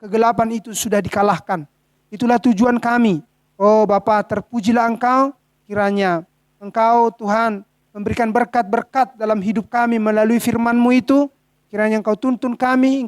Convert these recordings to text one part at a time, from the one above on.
kegelapan itu sudah dikalahkan. Itulah tujuan kami. Oh Bapa, terpujilah Engkau, kiranya Engkau Tuhan memberikan berkat-berkat dalam hidup kami melalui firman-Mu itu. Kiranya Engkau tuntun kami,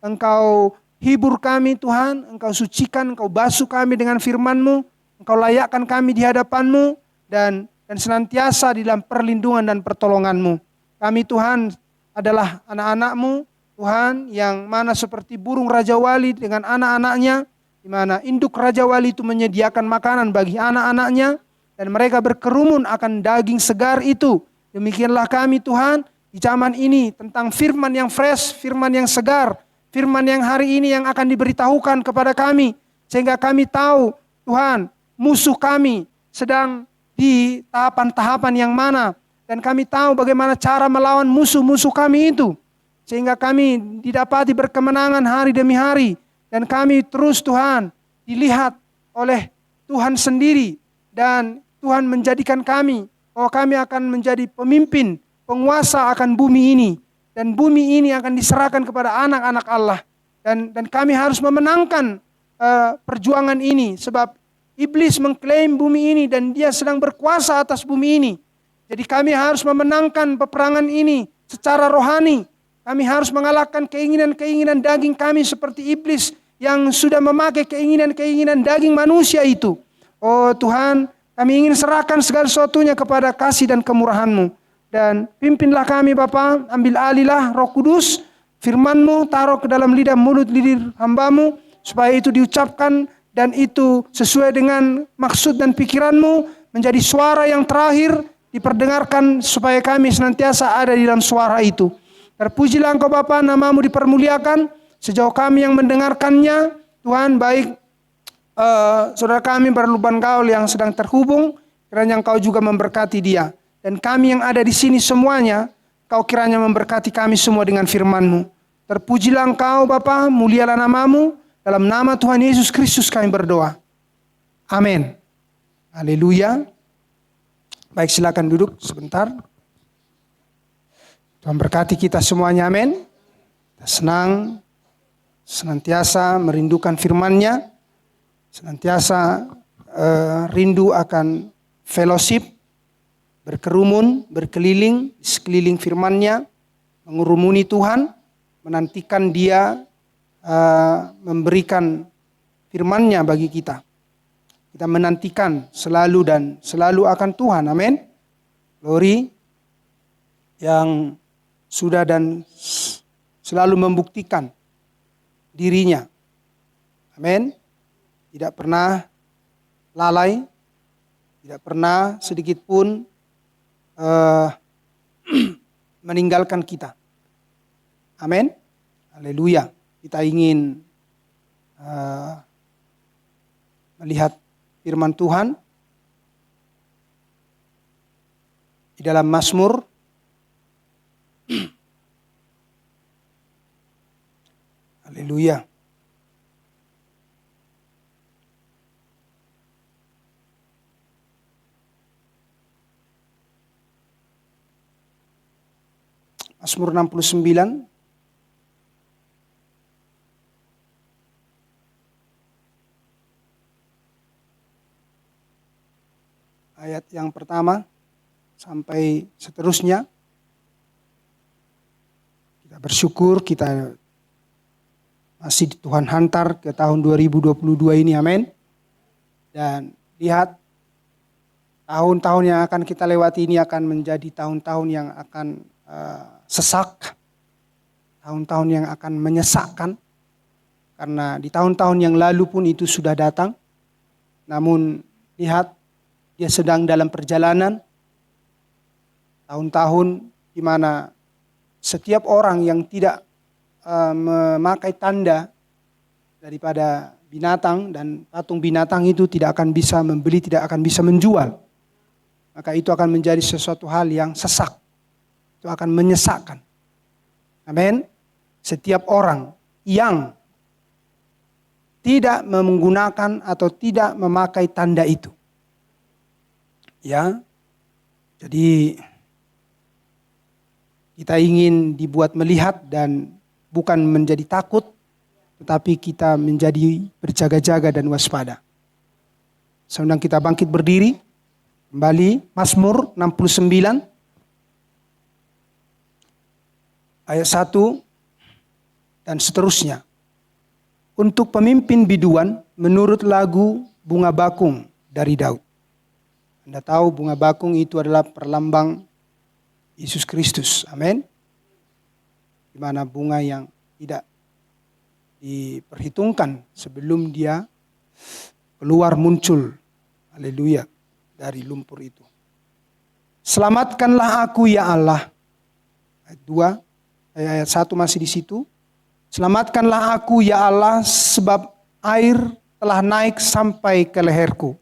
Engkau hibur kami Tuhan, Engkau sucikan, Engkau basuh kami dengan firman-Mu, Engkau layakkan kami di hadapan-Mu, dan senantiasa di dalam perlindungan dan pertolongan-Mu. Kami Tuhan adalah anak-anak-Mu, Tuhan, yang mana seperti burung Raja Wali dengan anak-anaknya, di mana induk Raja Wali itu menyediakan makanan bagi anak-anaknya, dan mereka berkerumun akan daging segar itu. Demikianlah kami Tuhan, di zaman ini tentang firman yang fresh, firman yang segar, firman yang hari ini yang akan diberitahukan kepada kami, sehingga kami tahu Tuhan, musuh kami sedang di tahapan-tahapan yang mana, dan kami tahu bagaimana cara melawan musuh-musuh kami itu, sehingga kami didapati berkemenangan hari demi hari, dan kami terus Tuhan dilihat oleh Tuhan sendiri, dan Tuhan menjadikan kami, bahwa kami akan menjadi pemimpin, penguasa akan bumi ini, dan bumi ini akan diserahkan kepada anak-anak Allah, dan kami harus memenangkan perjuangan ini, sebab iblis mengklaim bumi ini dan dia sedang berkuasa atas bumi ini. Jadi kami harus memenangkan peperangan ini secara rohani. Kami harus mengalahkan keinginan-keinginan daging kami seperti iblis yang sudah memakai keinginan-keinginan daging manusia itu. Oh Tuhan, kami ingin serahkan segala sesuatunya kepada kasih dan kemurahan-Mu. Dan pimpinlah kami Bapa, ambil alihlah Roh Kudus, firman-Mu taruh ke dalam lidah mulut lidir hamba-Mu, supaya itu diucapkan dan itu sesuai dengan maksud dan pikiran-Mu, menjadi suara yang terakhir diperdengarkan supaya kami senantiasa ada di dalam suara itu. Terpujilah Engkau Bapa, nama-Mu dipermuliakan, sejauh kami yang mendengarkannya, Tuhan, baik saudara kami berluban gaul yang sedang terhubung, kiranya Engkau juga memberkati dia. Dan kami yang ada di sini semuanya, Kau kiranya memberkati kami semua dengan firman-Mu. Terpujilah Engkau Bapa, mulialah nama-Mu, dalam nama Tuhan Yesus Kristus kami berdoa. Amin. Haleluya. Baik, silakan duduk sebentar. Tuhan berkati kita semuanya, amin. Kita senang, senantiasa merindukan firman-Nya, senantiasa rindu akan fellowship, berkerumun, berkeliling di sekeliling firman-Nya, mengurumuni Tuhan, menantikan Dia memberikan firman-Nya bagi kita. Kita menantikan selalu dan selalu akan Tuhan, amin. Glory yang sudah dan selalu membuktikan dirinya, amin. Tidak pernah lalai, tidak pernah sedikit pun meninggalkan kita. Amin. Haleluya. Kita ingin melihat firman Tuhan di dalam Mazmur haleluya. Mazmur 69 ayat yang pertama sampai seterusnya. Kita bersyukur kita masih Tuhan hantar ke tahun 2022 ini, amin. Dan lihat, tahun-tahun yang akan kita lewati ini akan menjadi tahun-tahun yang akan sesak, tahun-tahun yang akan menyesakkan, karena di tahun-tahun yang lalu pun itu sudah datang. Namun lihat, dia sedang dalam perjalanan, tahun-tahun di mana setiap orang yang tidak memakai tanda daripada binatang, dan patung binatang itu tidak akan bisa membeli, tidak akan bisa menjual. Maka itu akan menjadi sesuatu hal yang sesak. Itu akan menyesakkan. Amin. Setiap orang yang tidak menggunakan atau tidak memakai tanda itu. Ya. Jadi kita ingin dibuat melihat dan bukan menjadi takut, tetapi kita menjadi berjaga-jaga dan waspada. Saya undang kita bangkit berdiri. Kembali Mazmur 69 ayat 1 dan seterusnya. Untuk pemimpin biduan menurut lagu bunga bakung dari Daud. Anda tahu bunga bakung itu adalah perlambang Yesus Kristus. Amin. Di mana bunga yang tidak diperhitungkan sebelum dia keluar muncul. Haleluya. Dari lumpur itu. Selamatkanlah aku ya Allah. Ayat 2, ayat 1 masih di situ. Selamatkanlah aku ya Allah sebab air telah naik sampai ke leherku.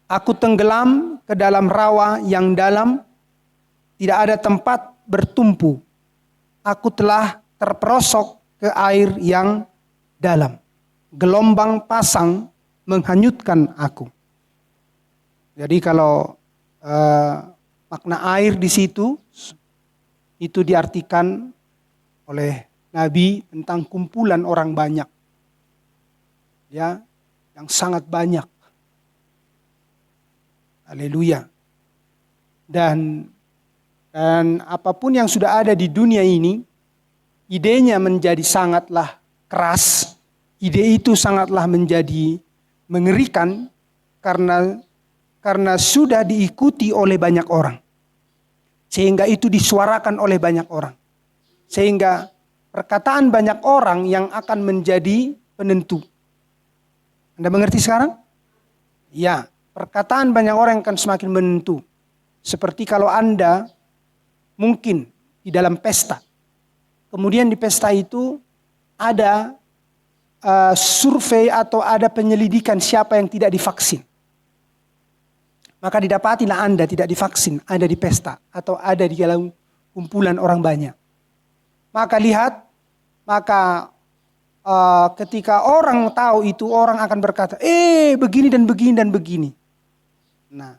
Aku tenggelam ke dalam rawa yang dalam, tidak ada tempat bertumpu. Aku telah terperosok ke air yang dalam. Gelombang pasang menghanyutkan aku. Jadi kalau makna air di situ itu diartikan oleh Nabi tentang kumpulan orang banyak, ya, yang sangat banyak. Haleluya. Dan apapun yang sudah ada di dunia ini, idenya menjadi sangatlah keras. Ide itu sangatlah menjadi mengerikan karena sudah diikuti oleh banyak orang. Sehingga itu disuarakan oleh banyak orang. Sehingga perkataan banyak orang yang akan menjadi penentu. Anda mengerti sekarang? Ya, perkataan banyak orang akan semakin menentu. Seperti kalau Anda mungkin di dalam pesta. Kemudian di pesta itu ada survei atau ada penyelidikan siapa yang tidak divaksin. Maka didapatilah Anda tidak divaksin, ada di pesta atau ada di dalam kumpulan orang banyak. Maka lihat, ketika orang tahu itu, orang akan berkata, begini dan begini dan begini. Nah,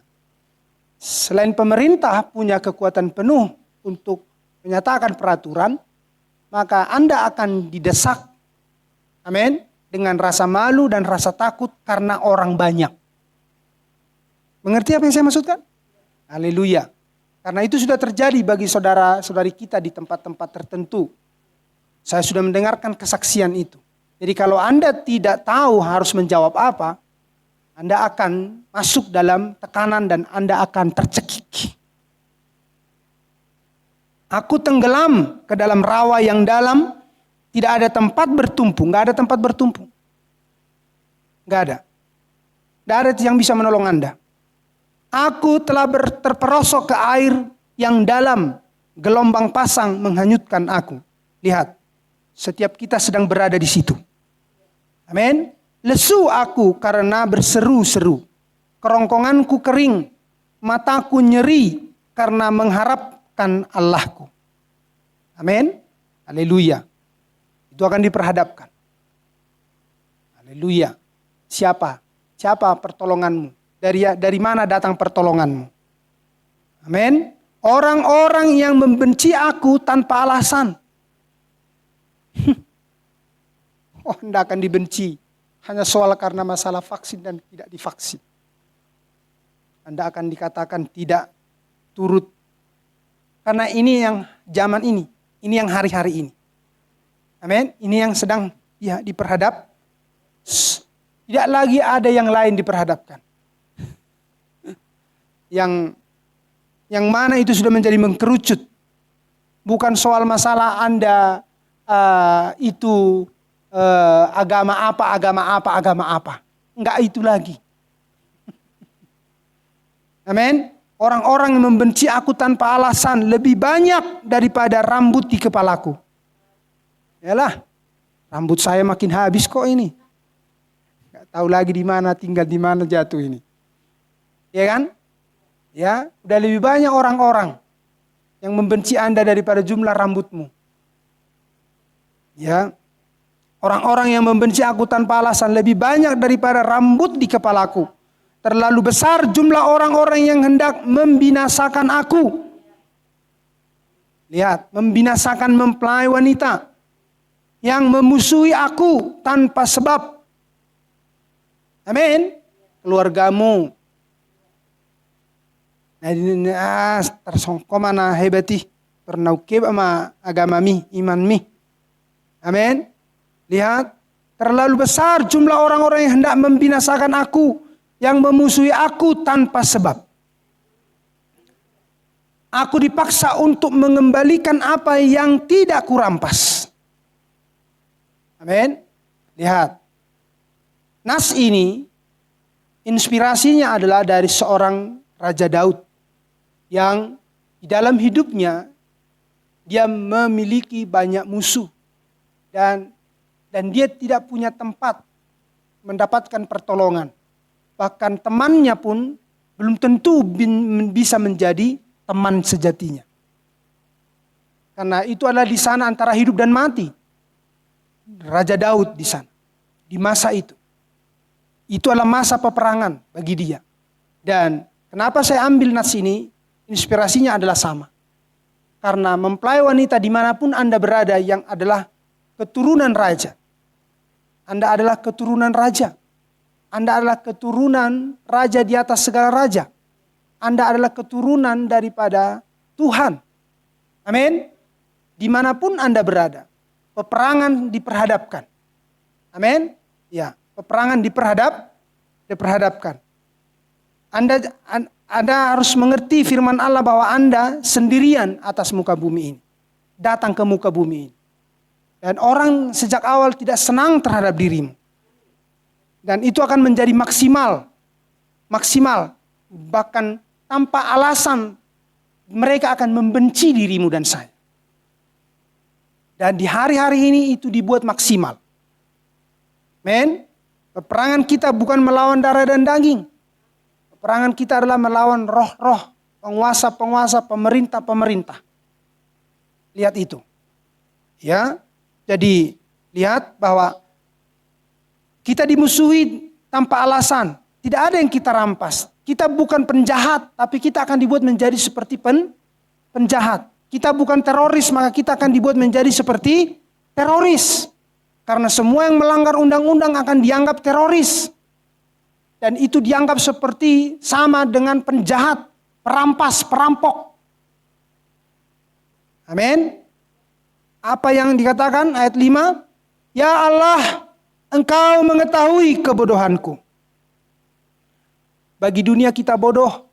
selain pemerintah punya kekuatan penuh untuk menyatakan peraturan, maka Anda akan didesak, amin, dengan rasa malu dan rasa takut karena orang banyak. Mengerti apa yang saya maksudkan? Haleluya. Karena itu sudah terjadi bagi saudara-saudari kita di tempat-tempat tertentu. Saya sudah mendengarkan kesaksian itu. Jadi kalau Anda tidak tahu harus menjawab apa, Anda akan masuk dalam tekanan dan Anda akan tercekik. Aku tenggelam ke dalam rawa yang dalam, tidak ada tempat bertumpu. Nggak ada tempat bertumpu. Nggak ada. Nggak ada yang bisa menolong Anda. Aku telah terperosok ke air yang dalam, gelombang pasang menghanyutkan aku. Lihat, setiap kita sedang berada di situ. Amin. Lesu aku karena berseru-seru. Kerongkonganku kering, mataku nyeri karena mengharapkan Allahku. Amin. Haleluya. Itu akan diperhadapkan. Haleluya. Siapa pertolonganmu? Dari mana datang pertolonganmu? Amin. Orang-orang yang membenci aku tanpa alasan. Anda akan dibenci hanya soal karena masalah vaksin dan tidak divaksin. Anda akan dikatakan tidak turut. Karena ini yang zaman ini yang hari-hari ini. Amin. Ini yang sedang diperhadap. Tidak lagi ada yang lain diperhadapkan. Yang mana itu sudah menjadi mengkerucut. Bukan soal masalah Anda itu agama apa. Enggak itu lagi. Amin. Orang-orang yang membenci aku tanpa alasan lebih banyak daripada rambut di kepalaku. Yalah, rambut saya makin habis kok ini. Enggak tahu lagi di mana tinggal, di mana jatuh ini. Ya kan? Ya, udah lebih banyak orang-orang yang membenci Anda daripada jumlah rambutmu. Ya, orang-orang yang membenci aku tanpa alasan lebih banyak daripada rambut di kepalaku. Terlalu besar jumlah orang-orang yang hendak membinasakan aku. Lihat, membinasakan mempelai wanita. yang memusuhi aku tanpa sebab. Amin. Keluargamu. Nah, tersongko mana hebati. Ternaukib sama agamami, imanmi. Amin. Lihat. Terlalu besar jumlah orang-orang yang hendak membinasakan aku. Yang memusuhi aku tanpa sebab. Aku dipaksa untuk mengembalikan apa yang tidak kurampas. Amin. Lihat. Nas ini inspirasinya adalah dari seorang Raja Daud yang di dalam hidupnya dia memiliki banyak musuh dan dia tidak punya tempat mendapatkan pertolongan. Bahkan temannya pun belum tentu bisa menjadi teman sejatinya. Karena itu adalah di sana antara hidup dan mati. Raja Daud di sana. Di masa itu. Itu adalah masa peperangan bagi dia. Dan kenapa saya ambil nas ini? Inspirasinya adalah sama. Karena mempelai wanita dimanapun Anda berada yang adalah keturunan raja. Anda adalah keturunan raja. Anda adalah keturunan raja di atas segala raja. Anda adalah keturunan daripada Tuhan. Amin. Dimanapun Anda berada, peperangan diperhadapkan. Amin. Ya, peperangan diperhadapkan. Anda harus mengerti firman Allah bahwa Anda sendirian atas muka bumi ini. Datang ke muka bumi ini. Dan orang sejak awal tidak senang terhadap dirimu. Dan itu akan menjadi maksimal. Bahkan tanpa alasan mereka akan membenci dirimu dan saya. Dan di hari-hari ini itu dibuat maksimal. Men, peperangan kita bukan melawan darah dan daging. Peperangan kita adalah melawan roh-roh, penguasa-penguasa, pemerintah-pemerintah. Lihat itu. Ya. Jadi lihat bahwa kita dimusuhi tanpa alasan. Tidak ada yang kita rampas. Kita bukan penjahat, tapi kita akan dibuat menjadi seperti penjahat. Kita bukan teroris, maka kita akan dibuat menjadi seperti teroris. Karena semua yang melanggar undang-undang akan dianggap teroris. Dan itu dianggap seperti sama dengan penjahat, perampas, perampok. Amin. Apa yang dikatakan ayat 5? Ya Allah, Engkau mengetahui kebodohanku. Bagi dunia kita bodoh.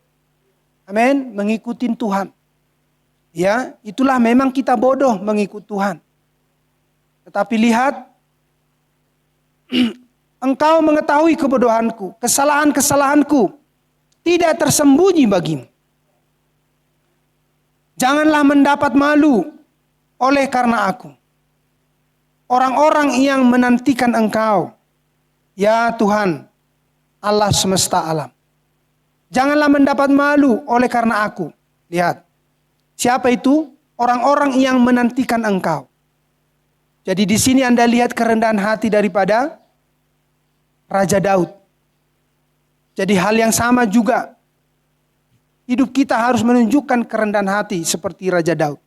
Amin, mengikuti Tuhan. Ya, itulah memang kita bodoh mengikut Tuhan. Tetapi lihat, Engkau mengetahui kebodohanku, kesalahan-kesalahanku tidak tersembunyi bagimu. Janganlah mendapat malu oleh karena aku. Orang-orang yang menantikan Engkau, ya Tuhan, Allah semesta alam. Janganlah mendapat malu oleh karena aku. Lihat, siapa itu? Orang-orang yang menantikan Engkau. Jadi di sini Anda lihat kerendahan hati daripada Raja Daud. Jadi hal yang sama juga. Hidup kita harus menunjukkan kerendahan hati seperti Raja Daud.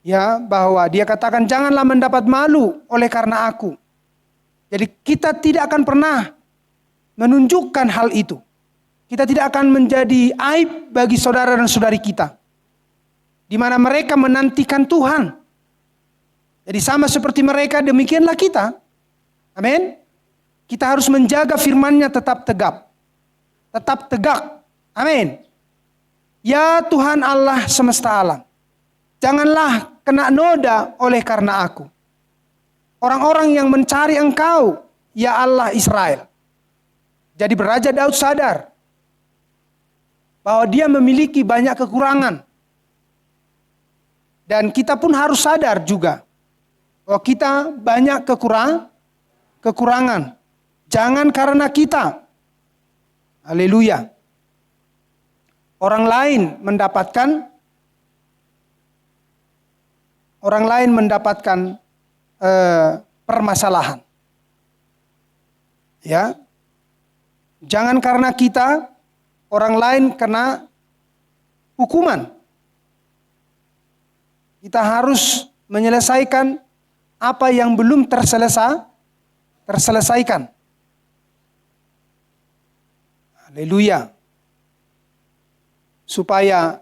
Ya, bahwa dia katakan janganlah mendapat malu oleh karena aku. Jadi kita tidak akan pernah menunjukkan hal itu. Kita tidak akan menjadi aib bagi saudara dan saudari kita. Di mana mereka menantikan Tuhan. Jadi sama seperti mereka, demikianlah kita. Amin. Kita harus menjaga firman-Nya tetap tegap. Tetap tegak. Amin. Ya Tuhan Allah semesta alam. Janganlah kena noda oleh karena aku. Orang-orang yang mencari Engkau, ya Allah Israel. Jadi Raja Daud sadar bahwa dia memiliki banyak kekurangan. Dan kita pun harus sadar juga bahwa kita banyak kekurangan. Jangan karena kita. Haleluya. Orang lain mendapatkan permasalahan. Ya. Jangan karena kita, orang lain kena hukuman. Kita harus menyelesaikan apa yang belum terselesaikan. Haleluya. Supaya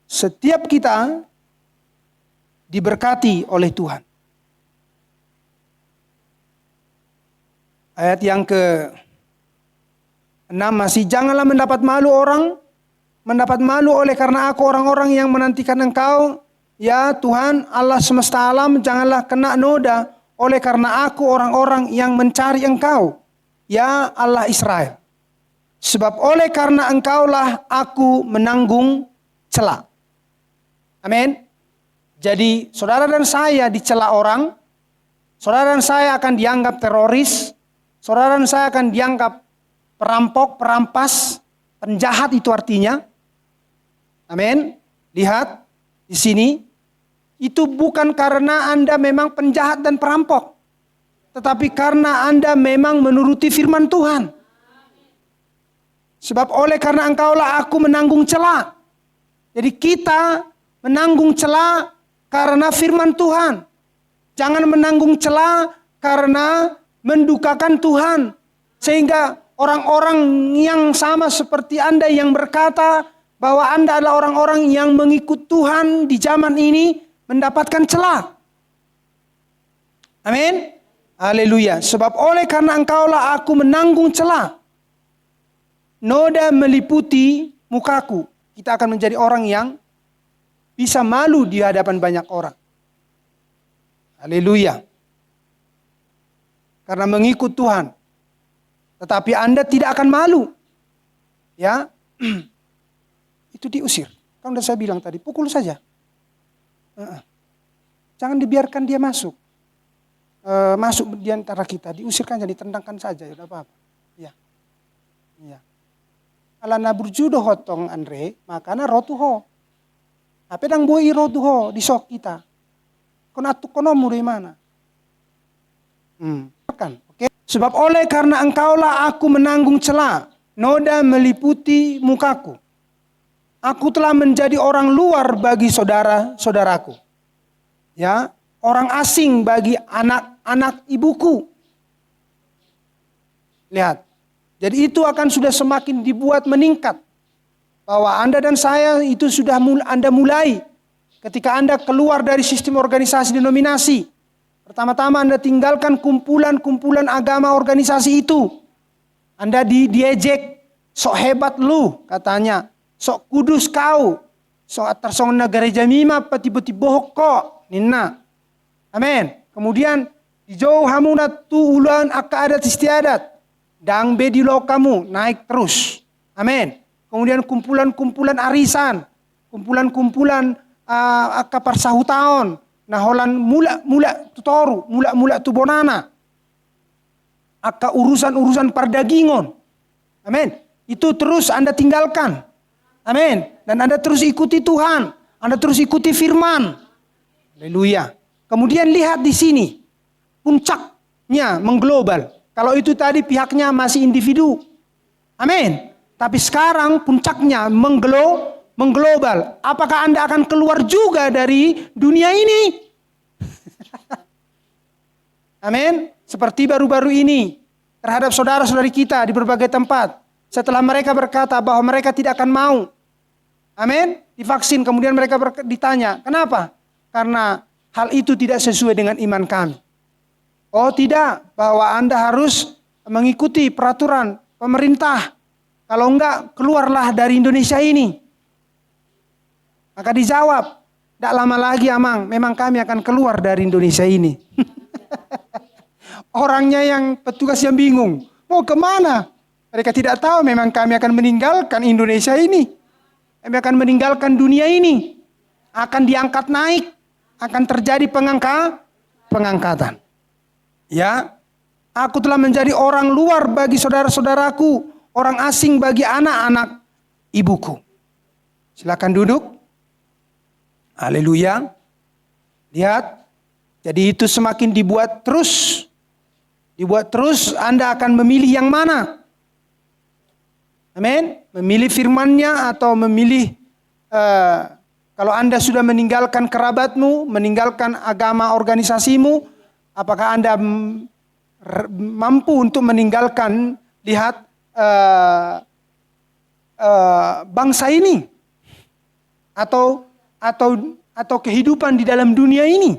setiap kita diberkati oleh Tuhan. Ayat yang ke-6 masih, janganlah mendapat malu oleh karena aku orang-orang yang menantikan engkau. Ya Tuhan Allah semesta alam, janganlah kena noda oleh karena aku orang-orang yang mencari engkau. Ya Allah Israel. Sebab oleh karena engkaulah aku menanggung cela. Amin. Jadi saudara dan saya dicela orang, saudara dan saya akan dianggap teroris, saudara dan saya akan dianggap perampok, perampas, penjahat itu artinya. Amin. Lihat di sini, itu bukan karena Anda memang penjahat dan perampok, tetapi karena Anda memang menuruti firman Tuhan. Sebab oleh karena engkaulah aku menanggung cela. Jadi kita menanggung cela karena firman Tuhan. Jangan menanggung cela karena mendukakan Tuhan. Sehingga orang-orang yang sama seperti Anda yang berkata bahwa Anda adalah orang-orang yang mengikut Tuhan di zaman ini mendapatkan cela. Amin. Haleluya. Sebab oleh karena engkaulah aku menanggung cela. Noda meliputi mukaku. Kita akan menjadi orang yang bisa malu di hadapan banyak orang. Haleluya. Karena mengikut Tuhan. Tetapi Anda tidak akan malu. Ya. Itu diusir. Kan udah saya bilang tadi, pukul saja. Jangan dibiarkan dia masuk. Masuk di antara kita, diusirkan, jadi tendangkan saja, ya apa-apa. Ya. Ya. Ala na burjudo hotong Andre, makana rotuho. Apa dang boi rotuho di sok kita. Kon atuk konomu dari mana? Kan, oke. Sebab oleh karena engkaulah aku menanggung cela, noda meliputi mukaku. Aku telah menjadi orang luar bagi saudara-saudaraku. Ya, orang asing bagi anak-anak ibuku. Lihat. Jadi itu akan sudah semakin dibuat meningkat. Bahwa Anda dan saya itu sudah Anda mulai. Ketika Anda keluar dari sistem organisasi denominasi. Pertama-tama Anda tinggalkan kumpulan-kumpulan agama organisasi itu. Anda diejek. Sok hebat lu katanya. Sok kudus kau. Sok atasong negara jamima pati-pati bohok kok. Nina. Amin. Kemudian dijauh hamunat tu ulan akka adat istiadat. Dang bedilo kamu naik terus. Amin. Kemudian kumpulan-kumpulan arisan. Kumpulan-kumpulan kapar sahutaon. Nah holan mula tutoru. Mula tubonana. Aka urusan-urusan perdagingon. Amin. Itu terus Anda tinggalkan. Amin. Dan Anda terus ikuti Tuhan. Anda terus ikuti firman. Haleluya. Kemudian lihat di sini. Puncaknya mengglobal. Kalau itu tadi pihaknya masih individu. Amin. Tapi sekarang puncaknya mengglobal. Apakah Anda akan keluar juga dari dunia ini? Amin. Seperti baru-baru ini. Terhadap saudara-saudari kita di berbagai tempat. Setelah mereka berkata bahwa mereka tidak akan mau. Amin. Divaksin. Kemudian mereka ditanya. Kenapa? Karena hal itu tidak sesuai dengan iman kami. Oh tidak, bahwa Anda harus mengikuti peraturan pemerintah. Kalau enggak, keluarlah dari Indonesia ini. Maka dijawab, tidak lama lagi Amang, memang kami akan keluar dari Indonesia ini. Orangnya yang petugas yang bingung, mau kemana? Mereka tidak tahu memang kami akan meninggalkan Indonesia ini. Kami akan meninggalkan dunia ini. Akan diangkat naik, akan terjadi pengangkatan. Ya, aku telah menjadi orang luar bagi saudara-saudaraku, orang asing bagi anak-anak ibuku. Silakan duduk. Haleluya. Lihat, jadi itu semakin dibuat terus. Anda akan memilih yang mana? Amin. Memilih firman-Nya atau memilih Kalau Anda sudah meninggalkan kerabatmu, meninggalkan agama organisasimu, apakah Anda mampu untuk meninggalkan, lihat, bangsa ini atau kehidupan di dalam dunia ini?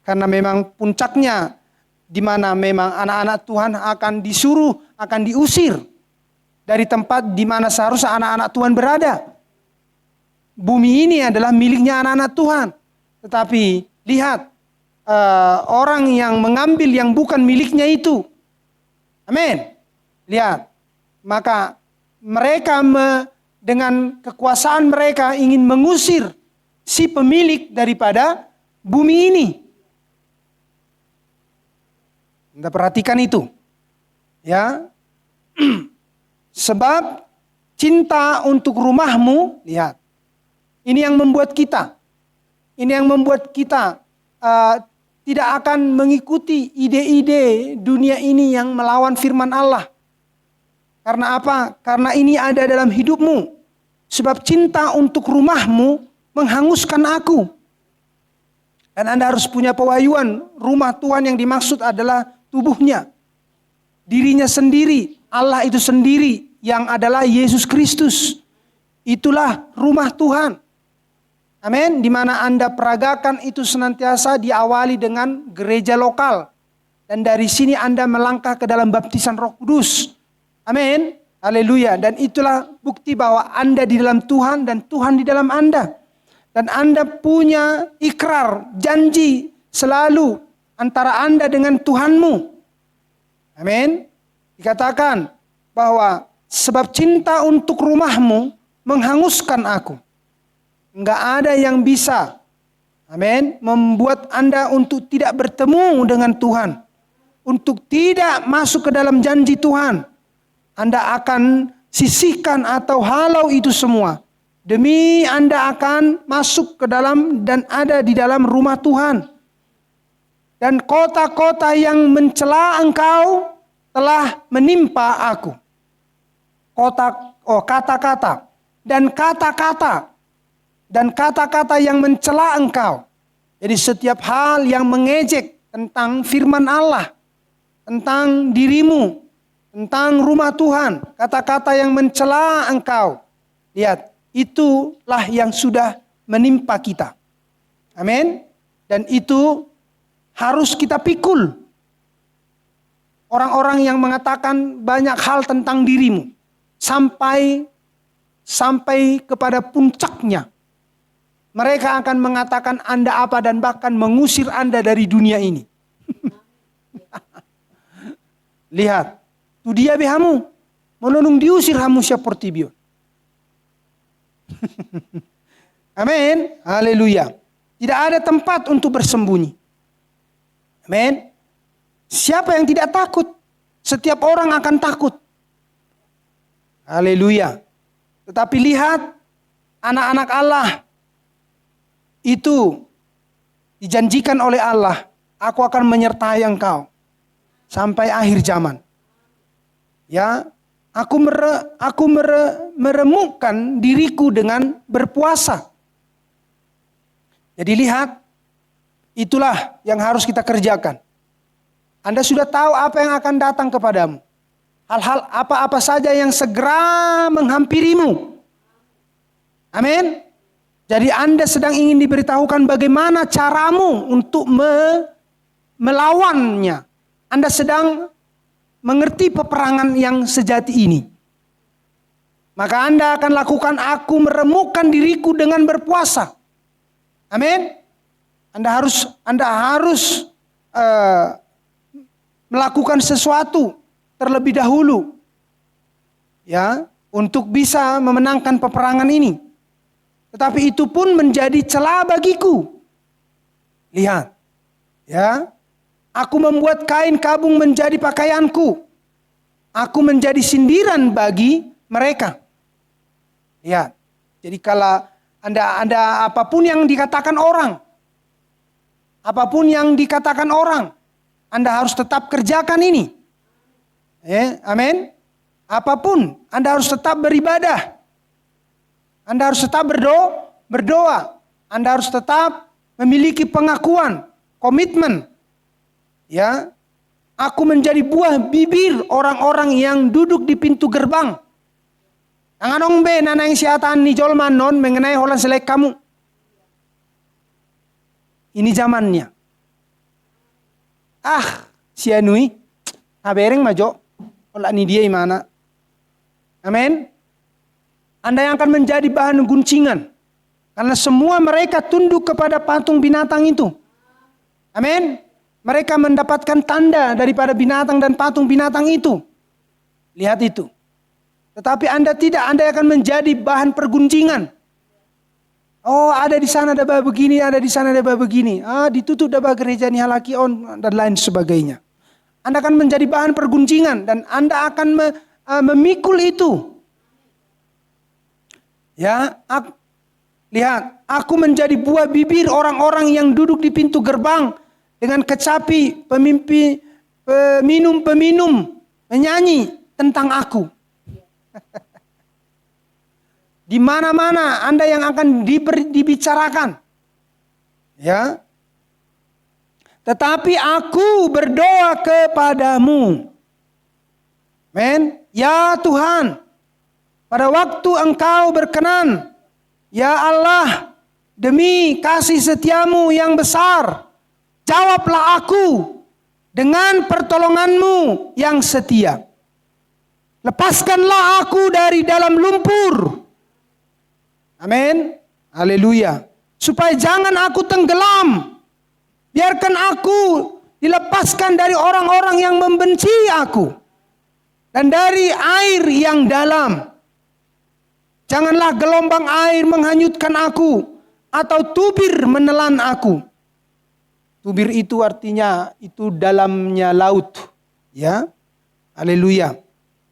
Karena memang puncaknya di mana memang anak-anak Tuhan akan disuruh, akan diusir dari tempat di mana seharusnya anak-anak Tuhan berada. Bumi ini adalah miliknya anak-anak Tuhan. Tetapi lihat, orang yang mengambil yang bukan miliknya itu. Amin. Lihat. Maka mereka dengan kekuasaan mereka ingin mengusir si pemilik daripada bumi ini. Anda perhatikan itu. Ya. Sebab cinta untuk rumahmu, lihat. Ini yang membuat kita tidak akan mengikuti ide-ide dunia ini yang melawan firman Allah. Karena apa? Karena ini ada dalam hidupmu. Sebab cinta untuk rumahmu menghanguskan aku. Dan Anda harus punya pewahyuan. Rumah Tuhan yang dimaksud adalah tubuhnya. Dirinya sendiri. Allah itu sendiri yang adalah Yesus Kristus. Itulah rumah Tuhan. Amin. Di mana Anda peragakan itu senantiasa diawali dengan gereja lokal. Dan dari sini Anda melangkah ke dalam baptisan Roh Kudus. Amin. Haleluya. Dan itulah bukti bahwa Anda di dalam Tuhan dan Tuhan di dalam Anda. Dan Anda punya ikrar, janji selalu antara Anda dengan Tuhanmu. Amin. Dikatakan bahwa sebab cinta untuk rumahmu menghanguskan aku. Enggak ada yang bisa, amin, membuat Anda untuk tidak bertemu dengan Tuhan. Untuk tidak masuk ke dalam janji Tuhan. Anda akan sisihkan atau halau itu semua. Demi Anda akan masuk ke dalam dan ada di dalam rumah Tuhan. Dan kota-kota yang mencela engkau telah menimpa aku. Kata-kata. Dan kata-kata yang mencela engkau. Jadi setiap hal yang mengejek tentang firman Allah, tentang dirimu, tentang rumah Tuhan, kata-kata yang mencela engkau. Lihat, itulah yang sudah menimpa kita. Amin. Dan itu harus kita pikul. Orang-orang yang mengatakan banyak hal tentang dirimu sampai kepada puncaknya. Mereka akan mengatakan Anda apa dan bahkan mengusir Anda dari dunia ini. Lihat, tu dia behamu, menunung diusir hamu seperti bion. Amin, haleluya. Tidak ada tempat untuk bersembunyi. Amin. Siapa yang tidak takut? Setiap orang akan takut. Haleluya. Tetapi lihat, anak-anak Allah itu dijanjikan oleh Allah, aku akan menyertai engkau sampai akhir zaman. Ya, aku meremukkan diriku dengan berpuasa. Jadi lihat, itulah yang harus kita kerjakan. Anda sudah tahu apa yang akan datang kepadamu. Hal-hal apa-apa saja yang segera menghampirimu. Amin. Jadi Anda sedang ingin diberitahukan bagaimana caramu untuk melawannya. Anda sedang mengerti peperangan yang sejati ini. Maka Anda akan lakukan, aku meremukkan diriku dengan berpuasa. Amin. Anda harus melakukan sesuatu terlebih dahulu. Ya, untuk bisa memenangkan peperangan ini. Tetapi itu pun menjadi celah bagiku. Lihat. Ya. Aku membuat kain kabung menjadi pakaianku. Aku menjadi sindiran bagi mereka. Lihat. Jadi kalau Anda apapun yang dikatakan orang. Apapun yang dikatakan orang. Anda harus tetap kerjakan ini. Amin. Apapun. Anda harus tetap beribadah. Anda harus tetap berdoa. Anda harus tetap memiliki pengakuan, komitmen. Ya, aku menjadi buah bibir orang-orang yang duduk di pintu gerbang. Ang anong be na nang siyatan ni Jolman non mengenai holan selek kamu. Ini zamannya. Si Anui, habereng majo, hola ni dia imana. Amin. Anda yang akan menjadi bahan guncingan. Karena semua mereka tunduk kepada patung binatang itu. Amin. Mereka mendapatkan tanda daripada binatang dan patung binatang itu. Lihat itu. Tetapi Anda tidak, Anda akan menjadi bahan perguncingan. Oh, ada di sana ada begini, ada di sana ada begini. Ditutup ada gereja ni halaki on dan lain sebagainya. Anda akan menjadi bahan perguncingan dan Anda akan memikul itu. Ya, lihat, aku menjadi buah bibir orang-orang yang duduk di pintu gerbang dengan kecapi peminum-peminum menyanyi tentang aku. Di mana-mana Anda yang akan dibicarakan. Ya. Tetapi aku berdoa kepadamu. Men, ya Tuhan, pada waktu Engkau berkenan, ya Allah, demi kasih setiamu yang besar, jawablah aku dengan pertolonganmu yang setia. Lepaskanlah aku dari dalam lumpur. Amin. Haleluya. Supaya jangan aku tenggelam. Biarkan aku dilepaskan dari orang-orang yang membenci aku. Dan dari air yang dalam. Janganlah gelombang air menghanyutkan aku. Atau tubir menelan aku. Tubir itu artinya itu dalamnya laut. Ya. Haleluya.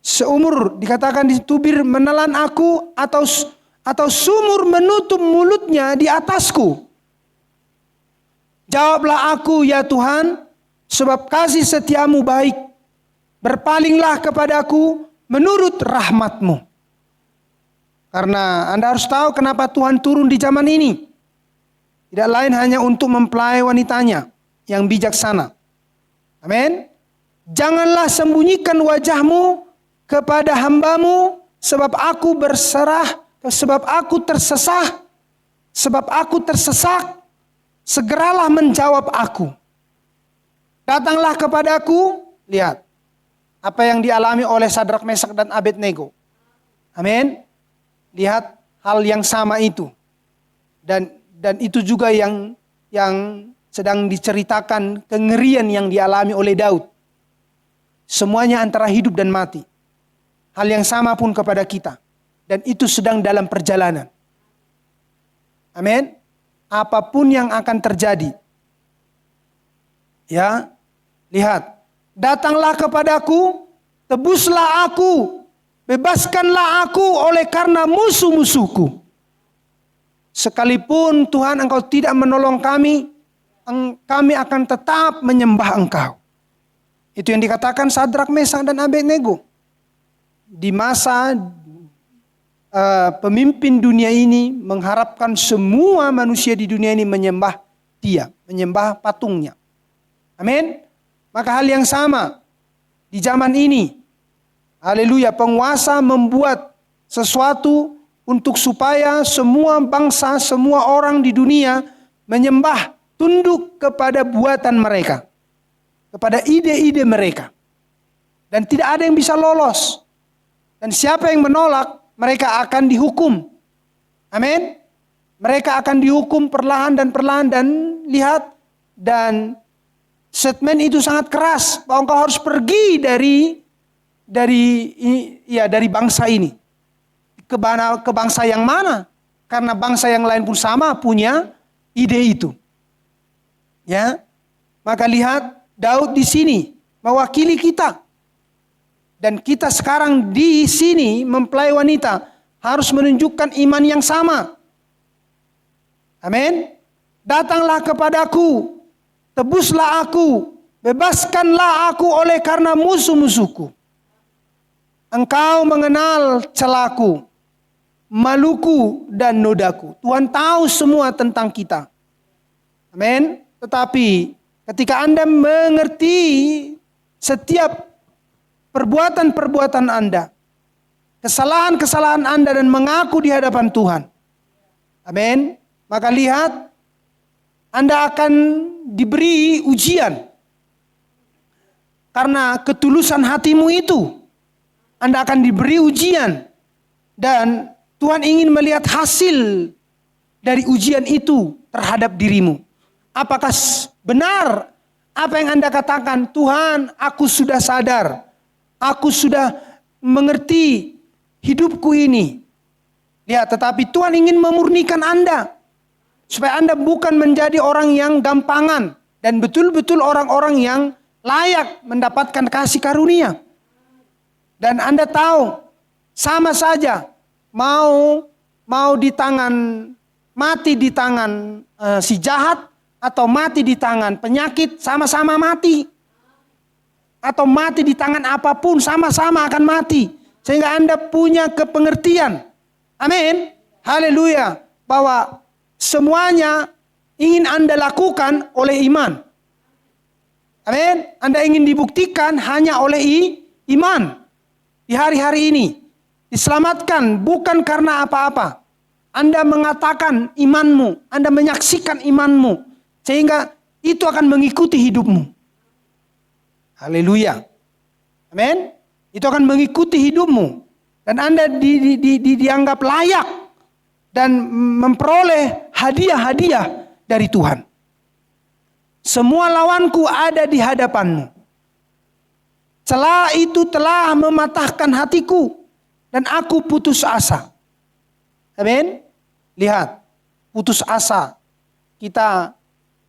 Seumur dikatakan di tubir menelan aku atau sumur menutup mulutnya di atasku. Jawablah aku ya Tuhan, sebab kasih setiamu baik. Berpalinglah kepadaku menurut rahmatmu. Karena Anda harus tahu kenapa Tuhan turun di zaman ini. Tidak lain hanya untuk mempelai wanitanya yang bijaksana. Amin. Janganlah sembunyikan wajahmu kepada hambamu, sebab aku berserah, sebab aku tersesat, segeralah menjawab aku. Datanglah kepadaku, lihat apa yang dialami oleh Sadrak, Mesak dan Abednego. Amin. Lihat hal yang sama itu. Dan itu juga yang sedang diceritakan kengerian yang dialami oleh Daud. Semuanya antara hidup dan mati. Hal yang sama pun kepada kita. Dan itu sedang dalam perjalanan. Amin. Apapun yang akan terjadi. Ya. Lihat. Datanglah kepadaku. Tebuslah aku. Bebaskanlah aku oleh karena musuh-musuhku. Sekalipun Tuhan Engkau tidak menolong kami. Kami akan tetap menyembah Engkau. Itu yang dikatakan Sadrak, Mesak dan Abednego. Di masa pemimpin dunia ini mengharapkan semua manusia di dunia ini menyembah dia, menyembah patungnya. Amin. Maka hal yang sama di zaman ini, haleluya, penguasa membuat sesuatu untuk supaya semua bangsa, semua orang di dunia menyembah, tunduk kepada buatan mereka, kepada ide-ide mereka. Dan tidak ada yang bisa lolos. Dan siapa yang menolak, mereka akan dihukum. Amin. Mereka akan dihukum perlahan dan lihat. Dan statement itu sangat keras. Bahwa engkau harus pergi dari bangsa ini. Ke bangsa yang mana? Karena bangsa yang lain pun sama punya ide itu. Ya. Maka lihat Daud di sini mewakili kita. Dan kita sekarang di sini mempelai wanita harus menunjukkan iman yang sama. Amin. Datanglah kepadaku, tebuslah aku, bebaskanlah aku oleh karena musuh-musuhku. Engkau mengenal celaku. maluku dan nodaku. Tuhan tahu semua tentang kita. Amin. Tetapi ketika Anda mengerti setiap perbuatan-perbuatan Anda, kesalahan-kesalahan Anda dan mengaku di hadapan Tuhan. Amin. Maka lihat, Anda akan diberi ujian. Karena ketulusan hatimu itu, Anda akan diberi ujian. Dan Tuhan ingin melihat hasil dari ujian itu terhadap dirimu. Apakah benar apa yang Anda katakan, Tuhan, aku sudah sadar. Aku sudah mengerti hidupku ini. Lihat, tetapi Tuhan ingin memurnikan Anda. Supaya Anda bukan menjadi orang yang gampangan. Dan betul-betul orang-orang yang layak mendapatkan kasih karunia. Dan Anda tahu, sama saja mau mati di tangan si jahat atau mati di tangan penyakit, sama-sama mati. Atau mati di tangan apapun, sama-sama akan mati. Sehingga Anda punya kepengertian. Amin. Haleluya. Bahwa semuanya ingin Anda lakukan oleh iman. Amin. Anda ingin dibuktikan hanya oleh iman. Di hari-hari ini. Diselamatkan bukan karena apa-apa. Anda mengatakan imanmu. Anda menyaksikan imanmu. Sehingga itu akan mengikuti hidupmu. Haleluya. Amin. Itu akan mengikuti hidupmu. Dan Anda dianggap layak. Dan memperoleh hadiah-hadiah dari Tuhan. Semua lawanku ada di hadapanmu. Celah itu telah mematahkan hatiku. Dan aku putus asa. Amin. Lihat. Putus asa. Kita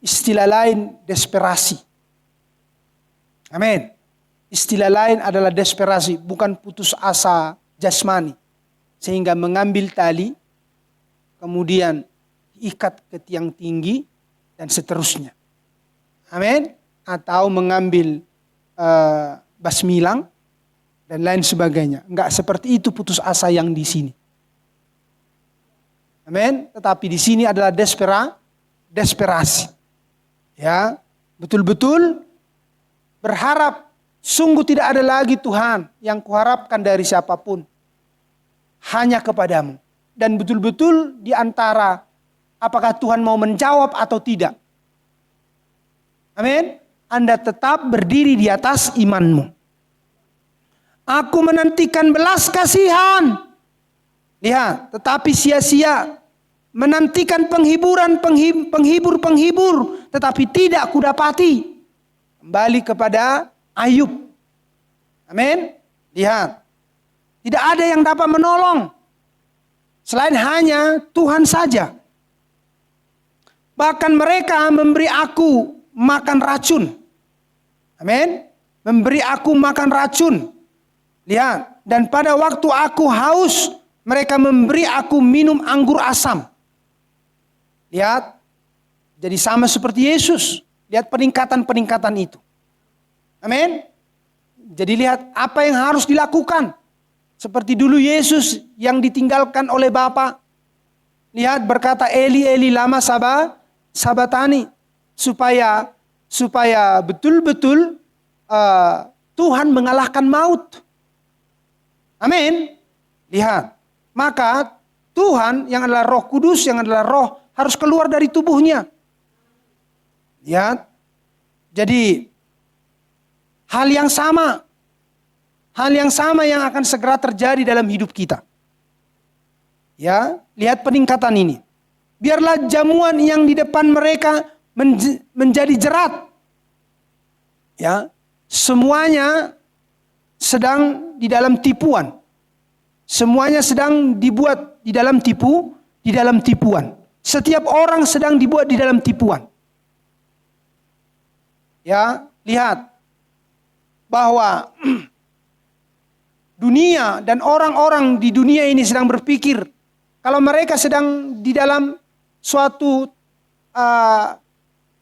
istilah lain desperasi. Amin. Istilah lain adalah desperasi. Bukan putus asa jasmani. Sehingga mengambil tali. Kemudian diikat ke tiang tinggi. Dan seterusnya. Amin. Atau mengambil basmilang dan lain sebagainya. Enggak seperti itu putus asa yang di sini. Amin. Tetapi di sini adalah desperasi. Ya, betul-betul berharap sungguh tidak ada lagi Tuhan yang kuharapkan dari siapapun. Hanya kepadamu. Dan betul-betul di antara apakah Tuhan mau menjawab atau tidak. Amin. Anda tetap berdiri di atas imanmu. Aku menantikan belas kasihan. Lihat, tetapi sia-sia. Menantikan penghibur, tetapi tidak kudapati. Kembali kepada Ayub. Amin. Lihat. Tidak ada yang dapat menolong. Selain hanya Tuhan saja. Bahkan mereka memberi aku makan racun. Amin. Memberi aku makan racun. Lihat. Dan pada waktu aku haus, mereka memberi aku minum anggur asam. Lihat. Jadi sama seperti Yesus. Lihat peningkatan-peningkatan itu. Amin. Jadi lihat apa yang harus dilakukan. Seperti dulu Yesus yang ditinggalkan oleh Bapa. Lihat berkata Eli Eli lama sabatani. Supaya betul-betul Tuhan mengalahkan maut. Amin. Lihat. Maka Tuhan yang adalah Roh Kudus, yang adalah Roh harus keluar dari tubuhnya. Lihat. Jadi hal yang sama yang akan segera terjadi dalam hidup kita. Ya, lihat peningkatan ini. Biarlah jamuan yang di depan mereka menjadi jerat. Ya, semuanya sedang di dalam tipuan. Semuanya sedang dibuat di dalam tipuan. Setiap orang sedang dibuat di dalam tipuan. Ya, lihat bahwa dunia dan orang-orang di dunia ini sedang berpikir kalau mereka sedang di dalam suatu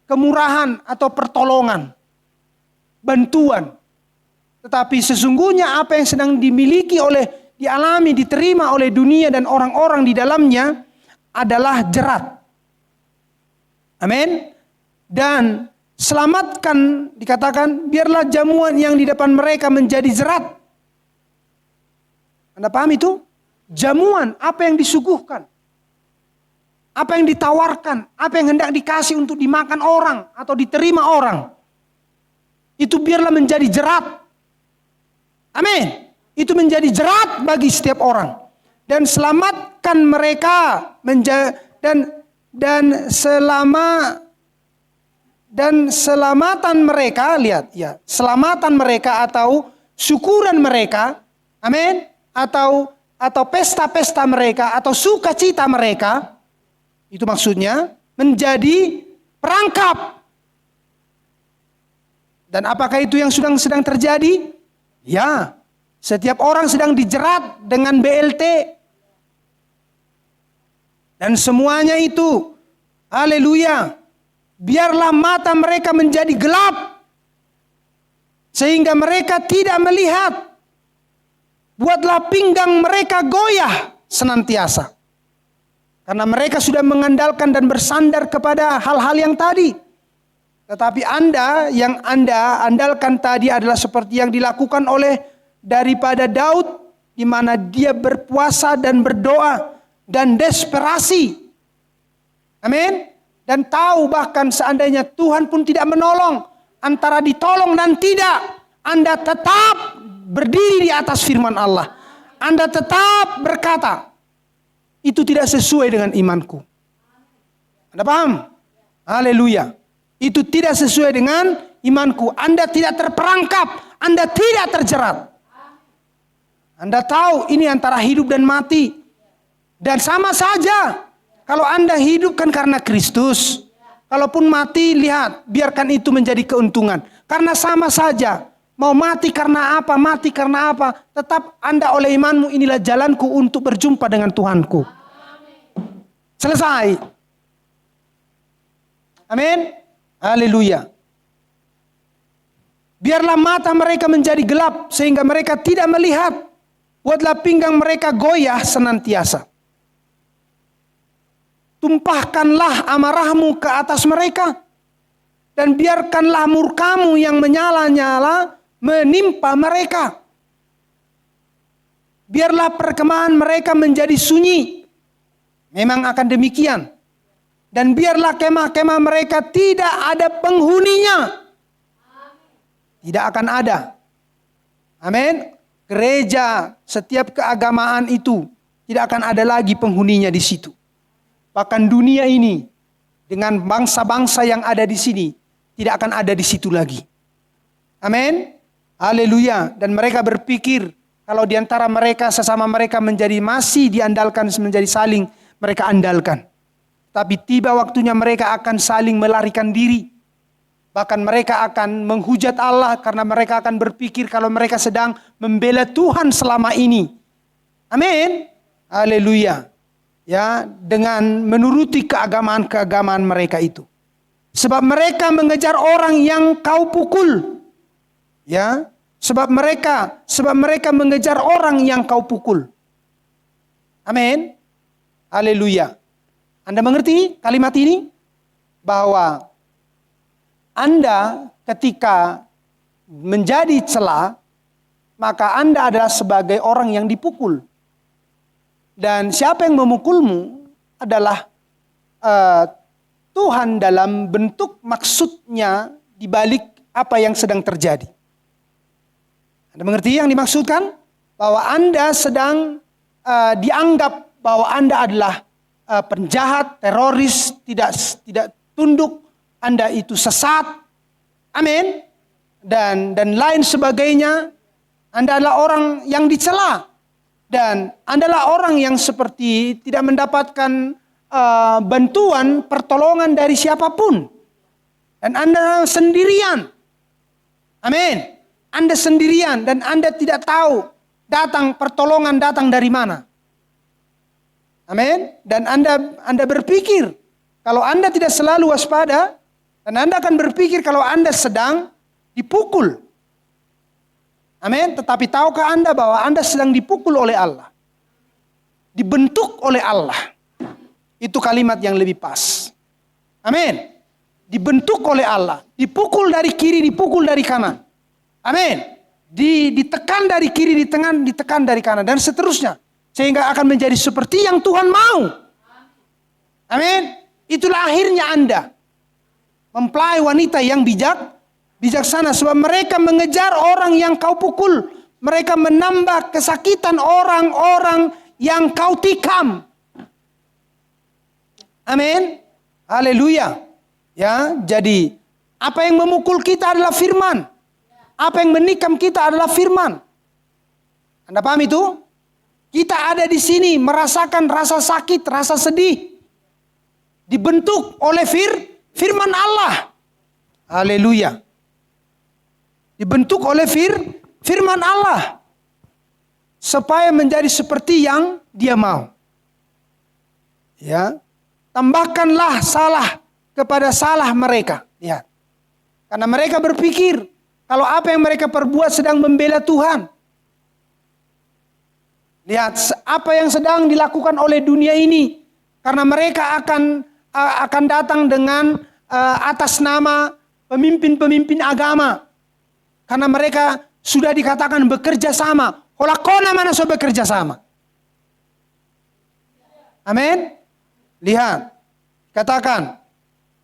kemurahan atau pertolongan, bantuan. Tetapi sesungguhnya apa yang sedang dimiliki oleh dialami, diterima oleh dunia dan orang-orang di dalamnya adalah jerat. Amin. Dan selamatkan, dikatakan, biarlah jamuan yang di depan mereka menjadi jerat. Anda paham itu? Jamuan, apa yang disuguhkan, apa yang ditawarkan, apa yang hendak dikasih untuk dimakan orang atau diterima orang, itu biarlah menjadi jerat. Amin. Itu menjadi jerat bagi setiap orang. Dan selamatkan mereka dan selamatan mereka, lihat ya, selamatan mereka atau syukuran mereka, amin, atau pesta-pesta mereka atau sukacita mereka, itu maksudnya menjadi perangkap. Dan apakah itu yang sedang terjadi? Ya, setiap orang sedang dijerat dengan BLT. Dan semuanya itu, haleluya, biarlah mata mereka menjadi gelap, sehingga mereka tidak melihat. Buatlah pinggang mereka goyah senantiasa. Karena mereka sudah mengandalkan dan bersandar kepada hal-hal yang tadi. Tetapi yang Anda andalkan tadi adalah seperti yang dilakukan oleh daripada Daud, di mana dia berpuasa dan berdoa dan desperasi. Amin. Dan tahu bahkan seandainya Tuhan pun tidak menolong, antara ditolong dan tidak, Anda tetap berdiri di atas firman Allah. Anda tetap berkata, itu tidak sesuai dengan imanku. Anda paham? Haleluya. Itu tidak sesuai dengan imanku. Anda tidak terperangkap. Anda tidak terjerat. Anda tahu ini antara hidup dan mati. Dan sama saja. Kalau Anda hidup kan karena Kristus. Kalaupun mati, lihat, biarkan itu menjadi keuntungan. Karena sama saja. Mau mati karena apa, tetap Anda oleh imanmu, inilah jalanku untuk berjumpa dengan Tuhanku. Selesai. Amin. Haleluya. Biarlah mata mereka menjadi gelap, sehingga mereka tidak melihat. Buatlah pinggang mereka goyah senantiasa. Tumpahkanlah amarahmu ke atas mereka. Dan biarkanlah murkamu yang menyala-nyala menimpa mereka. Biarlah perkemahan mereka menjadi sunyi. Memang akan demikian. Dan biarlah kemah-kemah mereka tidak ada penghuninya. Tidak akan ada. Amin. Gereja, setiap keagamaan itu tidak akan ada lagi penghuninya di situ. Bahkan dunia ini dengan bangsa-bangsa yang ada di sini tidak akan ada di situ lagi. Amin. Haleluya. Dan mereka berpikir kalau di antara mereka sesama mereka masih diandalkan, menjadi saling mereka andalkan. Tapi tiba waktunya mereka akan saling melarikan diri. Bahkan mereka akan menghujat Allah karena mereka akan berpikir kalau mereka sedang membela Tuhan selama ini. Amin. Haleluya. Ya, dengan menuruti keagamaan-keagamaan mereka itu. Sebab mereka mengejar orang yang kau pukul. Ya, sebab mereka mengejar orang yang kau pukul. Amin. Haleluya. Anda mengerti kalimat ini? Bahwa Anda ketika menjadi celah, maka Anda adalah sebagai orang yang dipukul. Dan siapa yang memukulmu adalah Tuhan dalam bentuk maksudnya di balik apa yang sedang terjadi. Anda mengerti yang dimaksudkan? Bahwa Anda sedang dianggap bahwa Anda adalah penjahat, teroris, tidak tunduk, Anda itu sesat. Amin. Dan lain sebagainya. Anda adalah orang yang dicela. Dan Anda adalah orang yang seperti tidak mendapatkan bantuan, pertolongan dari siapapun. Dan Anda sendirian. Amin. Anda sendirian dan Anda tidak tahu pertolongan datang dari mana. Amin. Dan Anda berpikir kalau Anda tidak selalu waspada, dan Anda akan berpikir kalau Anda sedang dipukul. Amin. Tetapi tahukah Anda bahwa Anda sedang dipukul oleh Allah? Dibentuk oleh Allah. Itu kalimat yang lebih pas. Amin. Dibentuk oleh Allah. Dipukul dari kiri, dipukul dari kanan. Amin. Ditekan dari kiri, ditekan dari kanan. Dan seterusnya. Sehingga akan menjadi seperti yang Tuhan mau. Amin. Itulah akhirnya Anda. Mempelai wanita yang bijaksana. Sebab mereka mengejar orang yang kau pukul. Mereka menambah kesakitan orang-orang yang kau tikam. Amin. Haleluya. Ya, jadi apa yang memukul kita adalah firman. Apa yang menikam kita adalah firman. Anda paham itu? Kita ada di sini merasakan rasa sakit, rasa sedih. Dibentuk oleh firman Allah. Haleluya. Dibentuk oleh firman Allah. Supaya menjadi seperti yang Dia mau. Ya. Tambahkanlah salah kepada salah mereka. Lihat. Karena mereka berpikir kalau apa yang mereka perbuat sedang membela Tuhan. Lihat apa yang sedang dilakukan oleh dunia ini. Karena mereka akan datang dengan atas nama pemimpin-pemimpin agama. Karena mereka sudah dikatakan bekerja sama. Holakona mana so bekerja sama. Amin. Lihat. Katakan.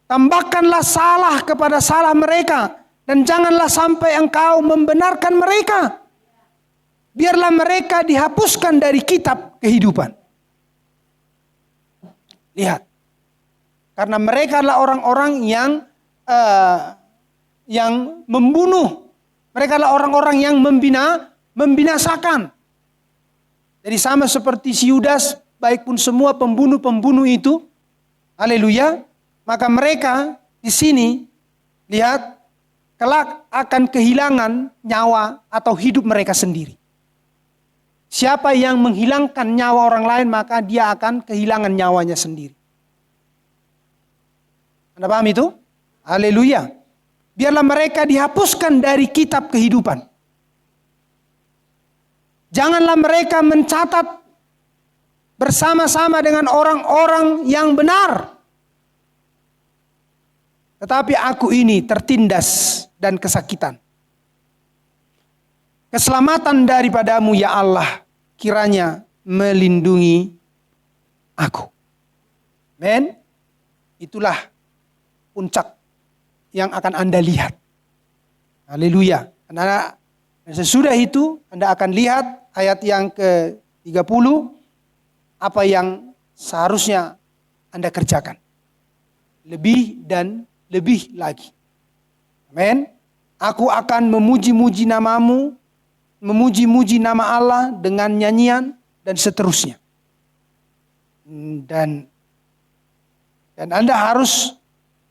Tambahkanlah salah kepada salah mereka. Dan janganlah sampai engkau membenarkan mereka. Biarlah mereka dihapuskan dari kitab kehidupan. Lihat. Karena mereka adalah orang-orang yang membunuh. Mereka adalah orang-orang yang membinasakan. Jadi sama seperti si Yudas, baik pun semua pembunuh-pembunuh itu. Haleluya. Maka mereka di sini, lihat, kelak akan kehilangan nyawa atau hidup mereka sendiri. Siapa yang menghilangkan nyawa orang lain, maka dia akan kehilangan nyawanya sendiri. Anda paham itu? Haleluya. Biarlah mereka dihapuskan dari kitab kehidupan. Janganlah mereka mencatat bersama-sama dengan orang-orang yang benar. Tetapi aku ini tertindas dan kesakitan. Keselamatan daripadamu ya Allah kiranya melindungi aku. Amen. Itulah puncak yang akan Anda lihat. Haleluya. Karena sesudah itu Anda akan lihat ayat yang ke-30. Apa yang seharusnya Anda kerjakan. Lebih dan lebih lagi. Amin. Aku akan memuji-muji namamu. Memuji-muji nama Allah dengan nyanyian dan seterusnya. Dan Anda harus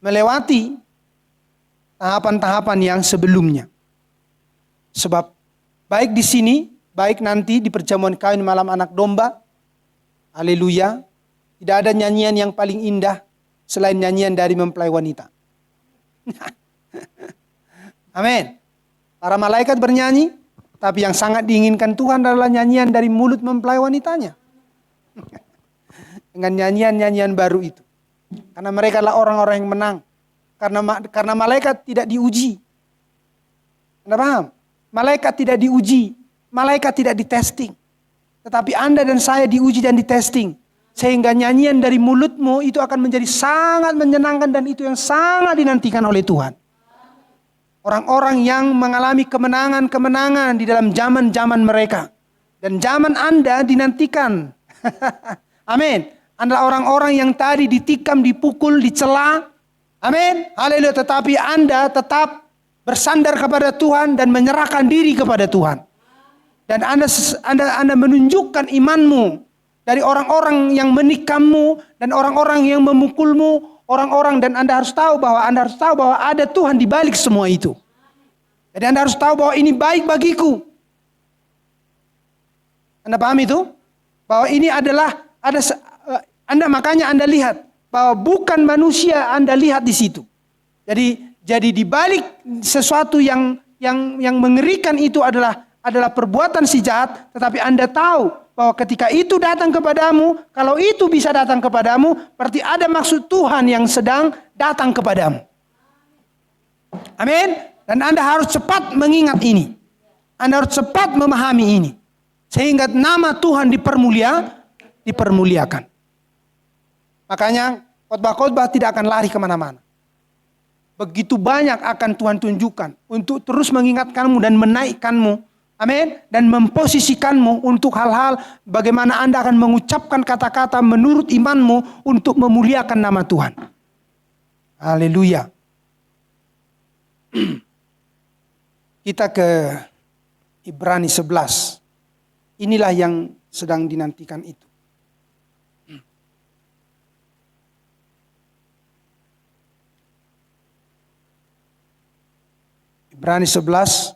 melewati tahapan-tahapan yang sebelumnya. Sebab baik di sini, baik nanti di perjamuan kawin malam anak domba, haleluya, tidak ada nyanyian yang paling indah selain nyanyian dari mempelai wanita. Amin. Para malaikat bernyanyi, tapi yang sangat diinginkan Tuhan adalah nyanyian dari mulut mempelai wanitanya. Dengan nyanyian-nyanyian baru itu. Karena mereka adalah orang-orang yang menang. Karena malaikat tidak diuji. Anda paham? Malaikat tidak diuji. Malaikat tidak ditesting. Tetapi Anda dan saya diuji dan ditesting. Sehingga nyanyian dari mulutmu itu akan menjadi sangat menyenangkan dan itu yang sangat dinantikan oleh Tuhan. Orang-orang yang mengalami kemenangan-kemenangan di dalam zaman-zaman mereka. Dan zaman Anda dinantikan. Amin. Anda orang-orang yang tadi ditikam, dipukul, dicela. Amin. Haleluya. Tetapi Anda tetap bersandar kepada Tuhan dan menyerahkan diri kepada Tuhan. Dan Anda menunjukkan imanmu. Dari orang-orang yang menikammu dan orang-orang yang memukulmu, orang-orang dan Anda harus tahu bahwa ada Tuhan di balik semua itu. Jadi Anda harus tahu bahwa ini baik bagiku. Anda paham itu? Bahwa ini adalah makanya Anda lihat bahwa bukan manusia Anda lihat di situ. Jadi di balik sesuatu yang mengerikan itu adalah adalah perbuatan si jahat, tetapi Anda tahu bahwa ketika itu datang kepadamu, kalau itu bisa datang kepadamu, berarti ada maksud Tuhan yang sedang datang kepadamu. Amin. Dan Anda harus cepat mengingat ini. Anda harus cepat memahami ini. Sehingga nama Tuhan dipermuliakan. Makanya khotbah-khotbah tidak akan lari kemana-mana. Begitu banyak akan Tuhan tunjukkan untuk terus mengingatkanmu dan menaikkanmu. Amin. Dan memposisikanmu untuk hal-hal bagaimana Anda akan mengucapkan kata-kata menurut imanmu untuk memuliakan nama Tuhan. Haleluya. Kita ke Ibrani 11. Inilah yang sedang dinantikan itu. Ibrani 11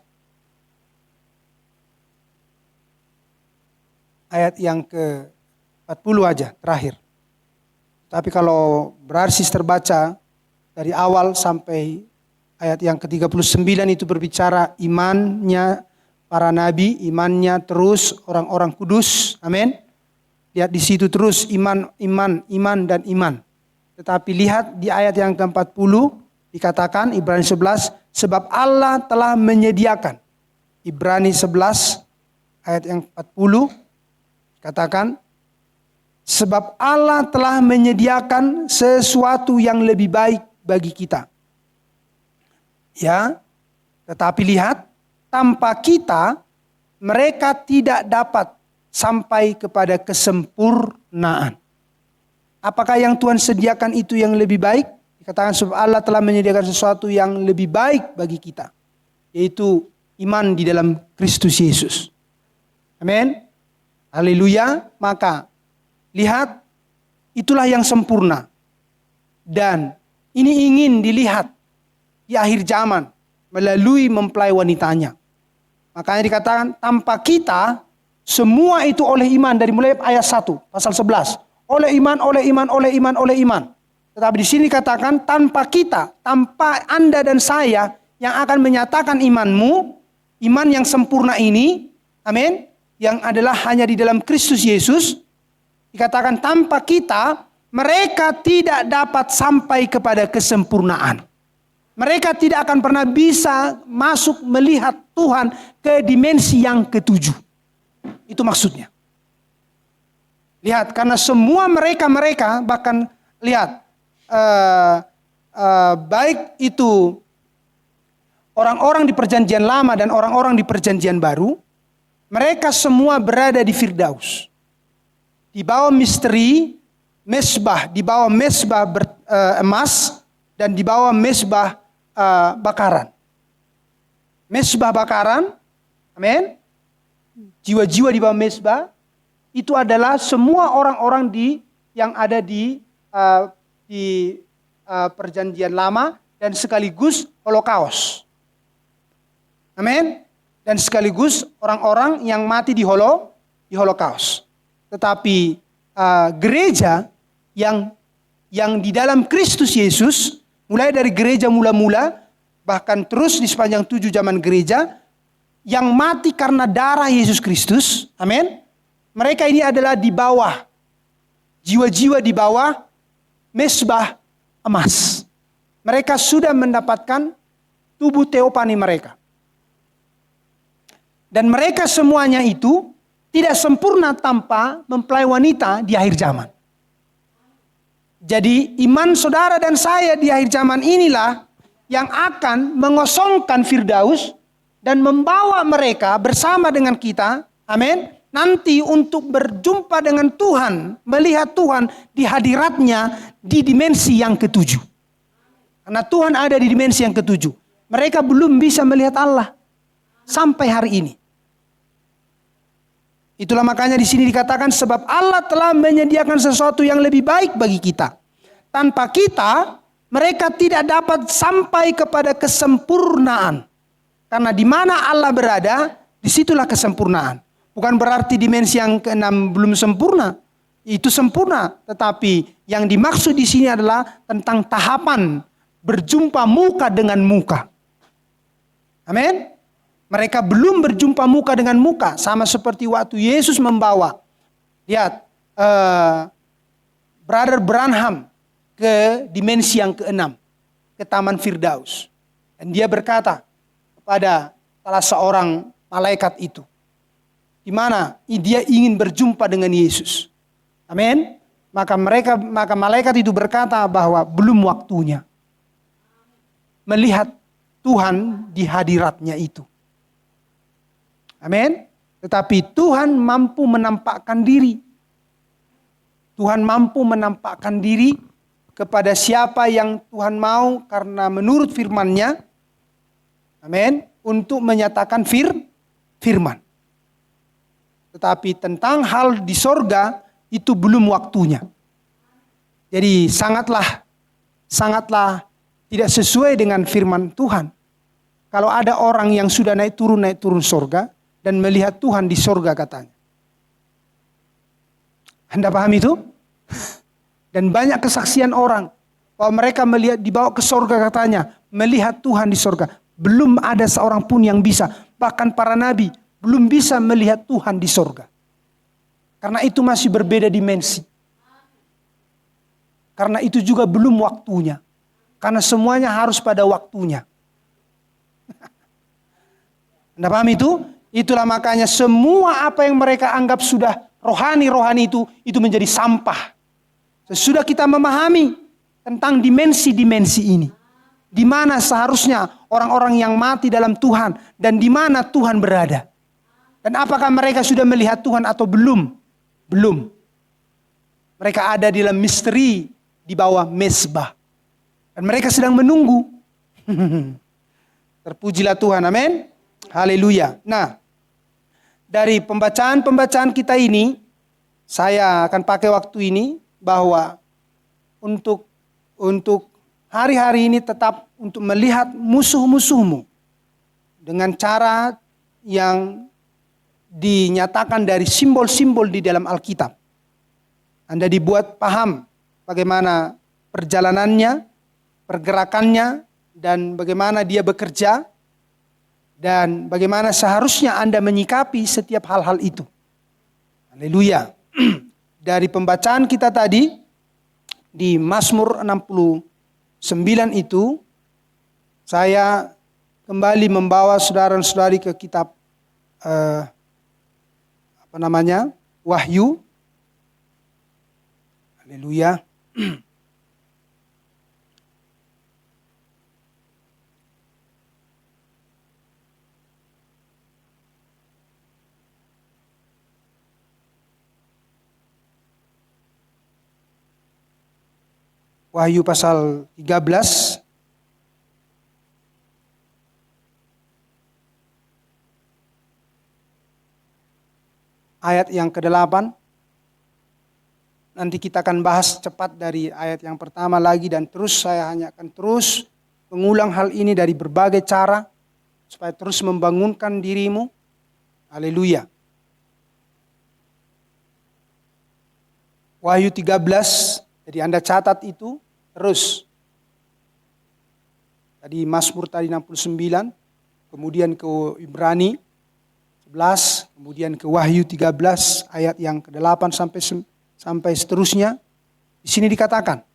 ayat yang ke-40 aja terakhir. Tapi kalau berarti terbaca dari awal sampai ayat yang ke-39 itu berbicara imannya para nabi, imannya terus orang-orang kudus. Amin. Lihat di situ terus iman dan iman. Tetapi lihat di ayat yang ke-40 dikatakan Ibrani 11 sebab Allah telah menyediakan. Ibrani 11 ayat yang 40 katakan sebab Allah telah menyediakan sesuatu yang lebih baik bagi kita. Ya, tetapi lihat tanpa kita mereka tidak dapat sampai kepada kesempurnaan. Apakah yang Tuhan sediakan itu yang lebih baik? Dikatakan sebab Allah telah menyediakan sesuatu yang lebih baik bagi kita, yaitu iman di dalam Kristus Yesus. Amin. Haleluya. Maka lihat, itulah yang sempurna. Dan ini ingin dilihat di akhir zaman melalui mempelai wanitanya. Makanya dikatakan tanpa kita semua itu oleh iman, dari mulai ayat 1 pasal 11. Oleh iman. Tetapi di sini katakan tanpa kita, tanpa Anda dan saya yang akan menyatakan imanmu, iman yang sempurna ini, amin, yang adalah hanya di dalam Kristus Yesus. Dikatakan tanpa kita, mereka tidak dapat sampai kepada kesempurnaan. Mereka tidak akan pernah bisa masuk melihat Tuhan ke dimensi yang ke-7. Itu maksudnya. Lihat, karena semua mereka bahkan lihat, baik itu orang-orang di perjanjian lama dan orang-orang di perjanjian baru, mereka semua berada di Firdaus. Di bawah misteri, mesbah, di bawah mesbah emas dan di bawah mesbah bakaran. Mesbah bakaran, amin. Jiwa-jiwa di bawah mesbah itu adalah semua orang-orang yang ada di perjanjian lama dan sekaligus Holocaust. Amin. Dan sekaligus orang-orang yang mati di Holocaust. Tetapi gereja yang di dalam Kristus Yesus, mulai dari gereja mula-mula, bahkan terus di sepanjang 7 zaman gereja, yang mati karena darah Yesus Kristus, amin. Mereka ini adalah di bawah, jiwa-jiwa di bawah mesbah emas. Mereka sudah mendapatkan tubuh teopani mereka. Dan mereka semuanya itu tidak sempurna tanpa mempelai wanita di akhir zaman. Jadi iman saudara dan saya di akhir zaman inilah yang akan mengosongkan Firdaus dan membawa mereka bersama dengan kita, amin, nanti untuk berjumpa dengan Tuhan, melihat Tuhan di hadiratnya di dimensi yang ke-7. Karena Tuhan ada di dimensi yang ke-7. Mereka belum bisa melihat Allah sampai hari ini. Itulah makanya di sini dikatakan sebab Allah telah menyediakan sesuatu yang lebih baik bagi kita. Tanpa kita, mereka tidak dapat sampai kepada kesempurnaan. Karena di mana Allah berada, disitulah kesempurnaan. Bukan berarti dimensi yang ke-6 belum sempurna. Itu sempurna. Tetapi yang dimaksud di sini adalah tentang tahapan berjumpa muka dengan muka. Amin. Mereka belum berjumpa muka dengan muka, sama seperti waktu Yesus membawa, lihat, Brother Branham ke dimensi yang keenam, ke Taman Firdaus. Dan dia berkata kepada salah seorang malaikat itu, di mana dia ingin berjumpa dengan Yesus. Amin. Maka malaikat itu berkata bahwa belum waktunya melihat Tuhan di hadiratnya itu. Amin. Tetapi Tuhan mampu menampakkan diri. Tuhan mampu menampakkan diri kepada siapa yang Tuhan mau, karena menurut firman-Nya, amin, untuk menyatakan firman. Tetapi tentang hal di sorga, itu belum waktunya. Jadi sangatlah tidak sesuai dengan firman Tuhan. Kalau ada orang yang sudah naik turun sorga, dan melihat Tuhan di sorga katanya. Anda paham itu? Dan banyak kesaksian orang bahwa mereka melihat dibawa ke sorga katanya, melihat Tuhan di sorga. Belum ada seorang pun yang bisa, bahkan para nabi belum bisa melihat Tuhan di sorga. Karena itu masih berbeda dimensi. Karena itu juga belum waktunya. Karena semuanya harus pada waktunya. Anda paham itu? Itulah makanya semua apa yang mereka anggap sudah rohani itu menjadi sampah. Sesudah kita memahami tentang dimensi-dimensi ini, di mana seharusnya orang-orang yang mati dalam Tuhan dan di mana Tuhan berada. Dan apakah mereka sudah melihat Tuhan atau belum? Belum. Mereka ada di dalam misteri di bawah mezbah. Dan mereka sedang menunggu. Terpujilah Tuhan, amin. Haleluya. Nah, dari pembacaan kita ini, saya akan pakai waktu ini bahwa untuk hari-hari ini tetap untuk melihat musuh-musuhmu dengan cara yang dinyatakan dari simbol-simbol di dalam Alkitab. Anda dibuat paham bagaimana perjalanannya, pergerakannya, dan bagaimana dia bekerja, dan bagaimana seharusnya Anda menyikapi setiap hal-hal itu. Haleluya. Dari pembacaan kita tadi di Mazmur 69 itu, saya kembali membawa saudara-saudari ke kitab Wahyu. Haleluya. Wahyu pasal 13 ayat yang ke-8. Nanti kita akan bahas cepat dari ayat yang pertama lagi, dan terus saya hanya akan terus mengulang hal ini dari berbagai cara supaya terus membangunkan dirimu. Haleluya. Wahyu 13, jadi Anda catat itu terus. Tadi Mazmur tadi 69, kemudian ke Ibrani 11, kemudian ke Wahyu 13 ayat yang ke-8 sampai seterusnya. Di sini dikatakan,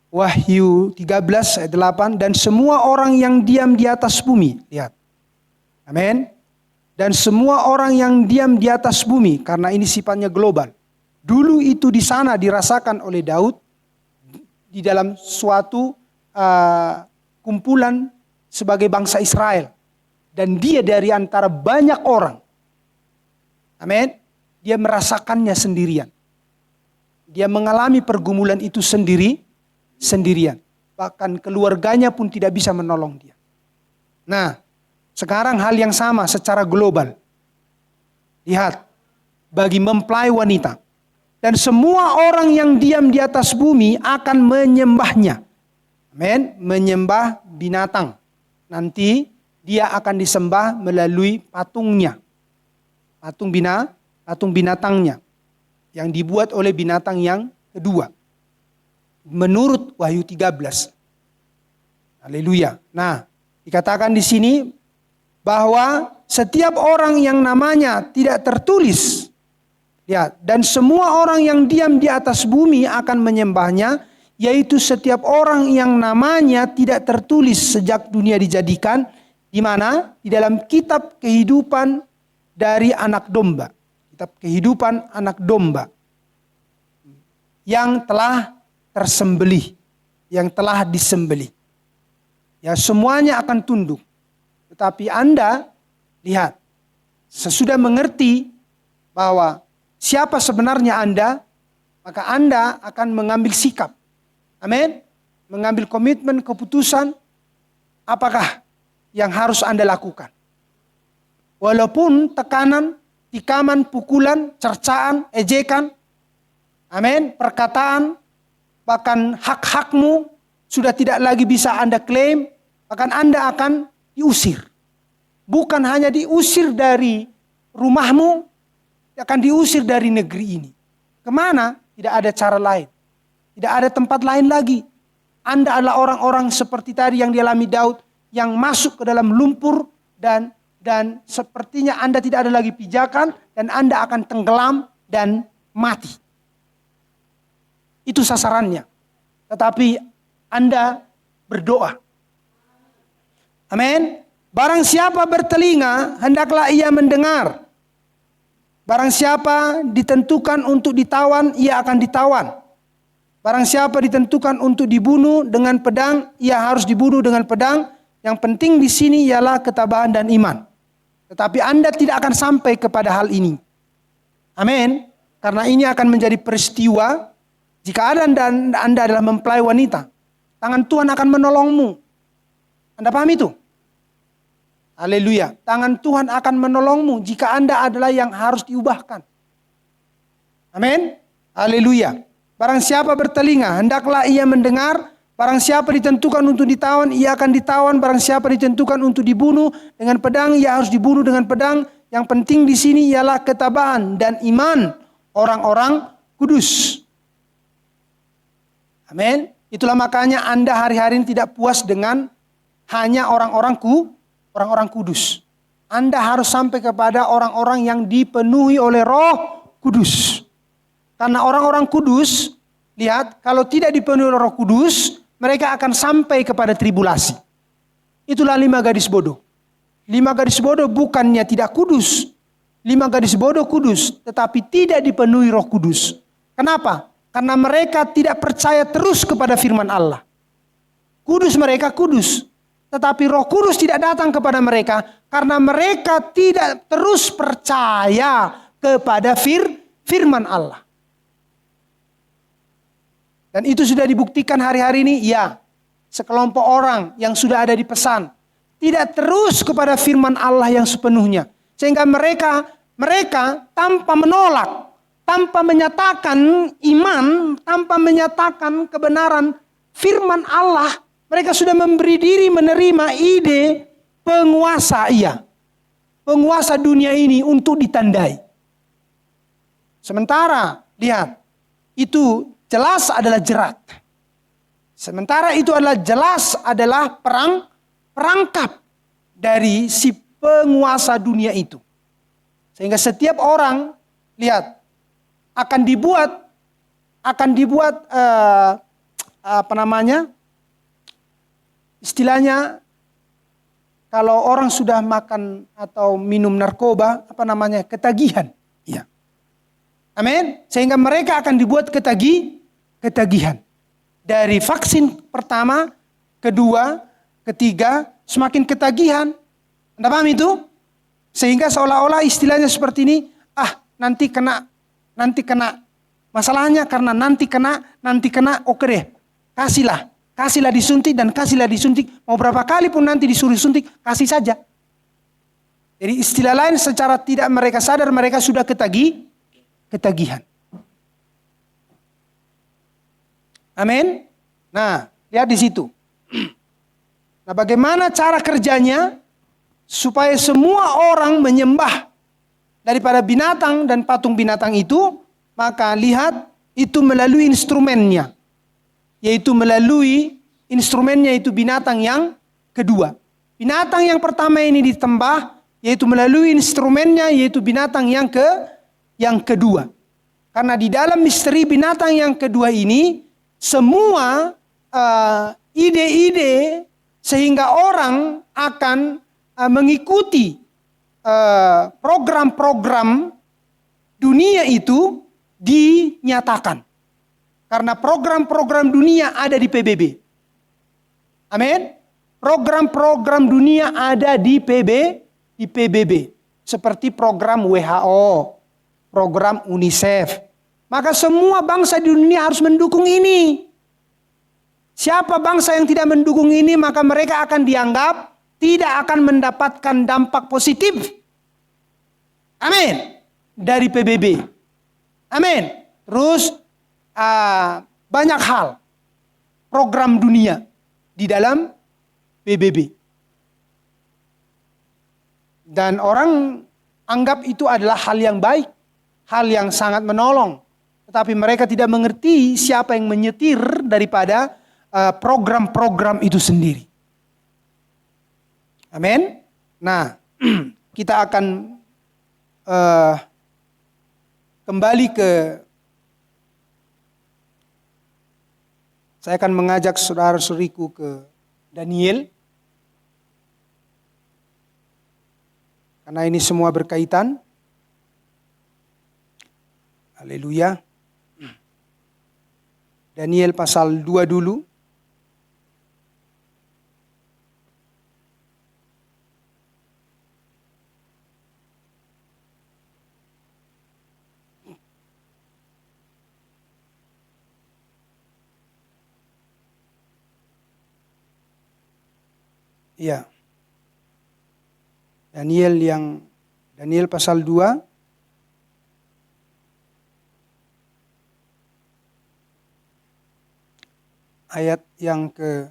Wahyu 13 ayat 8, dan semua orang yang diam di atas bumi, lihat. Amin. Dan semua orang yang diam di atas bumi, karena ini sifatnya global. Dulu itu di sana dirasakan oleh Daud di dalam suatu kumpulan sebagai bangsa Israel. Dan dia dari antara banyak orang. Amin. Dia merasakannya sendirian. Dia mengalami pergumulan itu sendirian. Bahkan keluarganya pun tidak bisa menolong dia. Nah, sekarang hal yang sama secara global. Lihat, bagi mempelai wanita. Dan semua orang yang diam di atas bumi akan menyembahnya. Amin. Menyembah binatang. Nanti dia akan disembah melalui patungnya. Patung binatangnya. Yang dibuat oleh binatang yang kedua. Menurut Wahyu 13. Haleluya. Nah, dikatakan di sini bahwa setiap orang yang namanya tidak tertulis, ya, dan semua orang yang diam di atas bumi akan menyembahnya, yaitu setiap orang yang namanya tidak tertulis sejak dunia dijadikan, di mana? Di dalam kitab kehidupan dari anak domba. Kitab kehidupan anak domba yang telah tersembelih, yang telah disembelih. Ya, semuanya akan tunduk. Tetapi Anda lihat, sesudah mengerti bahwa siapa sebenarnya Anda, maka Anda akan mengambil sikap. Amin. Mengambil komitmen, keputusan, apakah yang harus Anda lakukan. Walaupun tekanan, tikaman, pukulan, cercaan, ejekan, amin, perkataan, bahkan hak-hakmu sudah tidak lagi bisa Anda klaim, bahkan Anda akan diusir. Bukan hanya diusir dari rumahmu, akan diusir dari negeri ini. Kemana? Tidak ada cara lain. Tidak ada tempat lain lagi. Anda adalah orang-orang seperti tadi yang dialami Daud, yang masuk ke dalam lumpur dan sepertinya Anda tidak ada lagi pijakan dan Anda akan tenggelam dan mati. Itu sasarannya. Tetapi Anda berdoa. Amin. Barang siapa bertelinga, hendaklah ia mendengar. Barang siapa ditentukan untuk ditawan, ia akan ditawan. Barang siapa ditentukan untuk dibunuh dengan pedang, ia harus dibunuh dengan pedang. Yang penting di sini ialah ketabahan dan iman. Tetapi Anda tidak akan sampai kepada hal ini. Amin. Karena ini akan menjadi peristiwa jika Anda adalah mempelai wanita. Tangan Tuhan akan menolongmu. Anda paham itu? Haleluya. Tangan Tuhan akan menolongmu jika Anda adalah yang harus diubahkan. Amin. Haleluya. Barang siapa bertelinga, hendaklah ia mendengar. Barang siapa ditentukan untuk ditawan, ia akan ditawan. Barang siapa ditentukan untuk dibunuh dengan pedang, ia harus dibunuh dengan pedang. Yang penting di sini ialah ketabahan dan iman orang-orang kudus. Amin. Itulah makanya Anda hari-hari ini tidak puas dengan hanya orang-orang kudus. Anda harus sampai kepada orang-orang yang dipenuhi oleh Roh Kudus. Karena orang-orang kudus, lihat, kalau tidak dipenuhi oleh Roh Kudus, mereka akan sampai kepada tribulasi. Itulah 5 gadis bodoh. 5 gadis bodoh bukannya tidak kudus. 5 gadis bodoh kudus, tetapi tidak dipenuhi Roh Kudus. Kenapa? Karena mereka tidak percaya terus kepada firman Allah. Kudus mereka kudus. Tetapi Roh Kudus tidak datang kepada mereka karena mereka tidak terus percaya kepada firman Allah. Dan itu sudah dibuktikan hari-hari ini, ya. Sekelompok orang yang sudah ada di pesan tidak terus kepada firman Allah yang sepenuhnya. Sehingga mereka tanpa menolak, tanpa menyatakan iman, tanpa menyatakan kebenaran firman Allah, mereka sudah memberi diri menerima ide penguasa penguasa dunia ini untuk ditandai. Sementara, lihat, itu jelas adalah jerat. Sementara itu adalah jelas adalah perangkap dari si penguasa dunia itu. Sehingga setiap orang, lihat, akan dibuat istilahnya, kalau orang sudah makan atau minum narkoba, ketagihan. Ya. Amin. Sehingga mereka akan dibuat ketagihan. Dari vaksin pertama, kedua, ketiga, semakin ketagihan. Anda paham itu? Sehingga seolah-olah istilahnya seperti ini, nanti kena. Masalahnya karena nanti kena, oke deh. Kasihlah disuntik dan kasihlah disuntik. Mau berapa kali pun nanti disuruh suntik, kasih saja. Jadi istilah lain secara tidak mereka sadar mereka sudah ketagihan. Amin. Nah, lihat di situ. Nah, bagaimana cara kerjanya supaya semua orang menyembah daripada binatang dan patung binatang itu? Maka lihat itu melalui instrumennya. Yaitu melalui instrumennya itu binatang yang kedua. Binatang yang pertama ini ditembah, yaitu melalui instrumennya, yaitu binatang yang kedua. Karena di dalam misteri binatang yang kedua ini, semua ide-ide sehingga orang akan mengikuti program-program dunia itu dinyatakan. Karena program-program dunia ada di PBB. Amin. Program-program dunia ada di PBB. Seperti program WHO, program UNICEF. Maka semua bangsa di dunia harus mendukung ini. Siapa bangsa yang tidak mendukung ini, maka mereka akan dianggap tidak akan mendapatkan dampak positif. Amin. Dari PBB. Amin. Terus banyak hal. Program dunia di dalam PBB. Dan orang anggap itu adalah hal yang baik. Hal yang sangat menolong. Tetapi mereka tidak mengerti siapa yang menyetir daripada program-program itu sendiri. Amin. Nah, kita akan kembali ke, saya akan mengajak saudara-saudariku ke Daniel. Karena ini semua berkaitan. Haleluya. Daniel pasal 2 dulu. Ya. Daniel pasal 2 ayat yang ke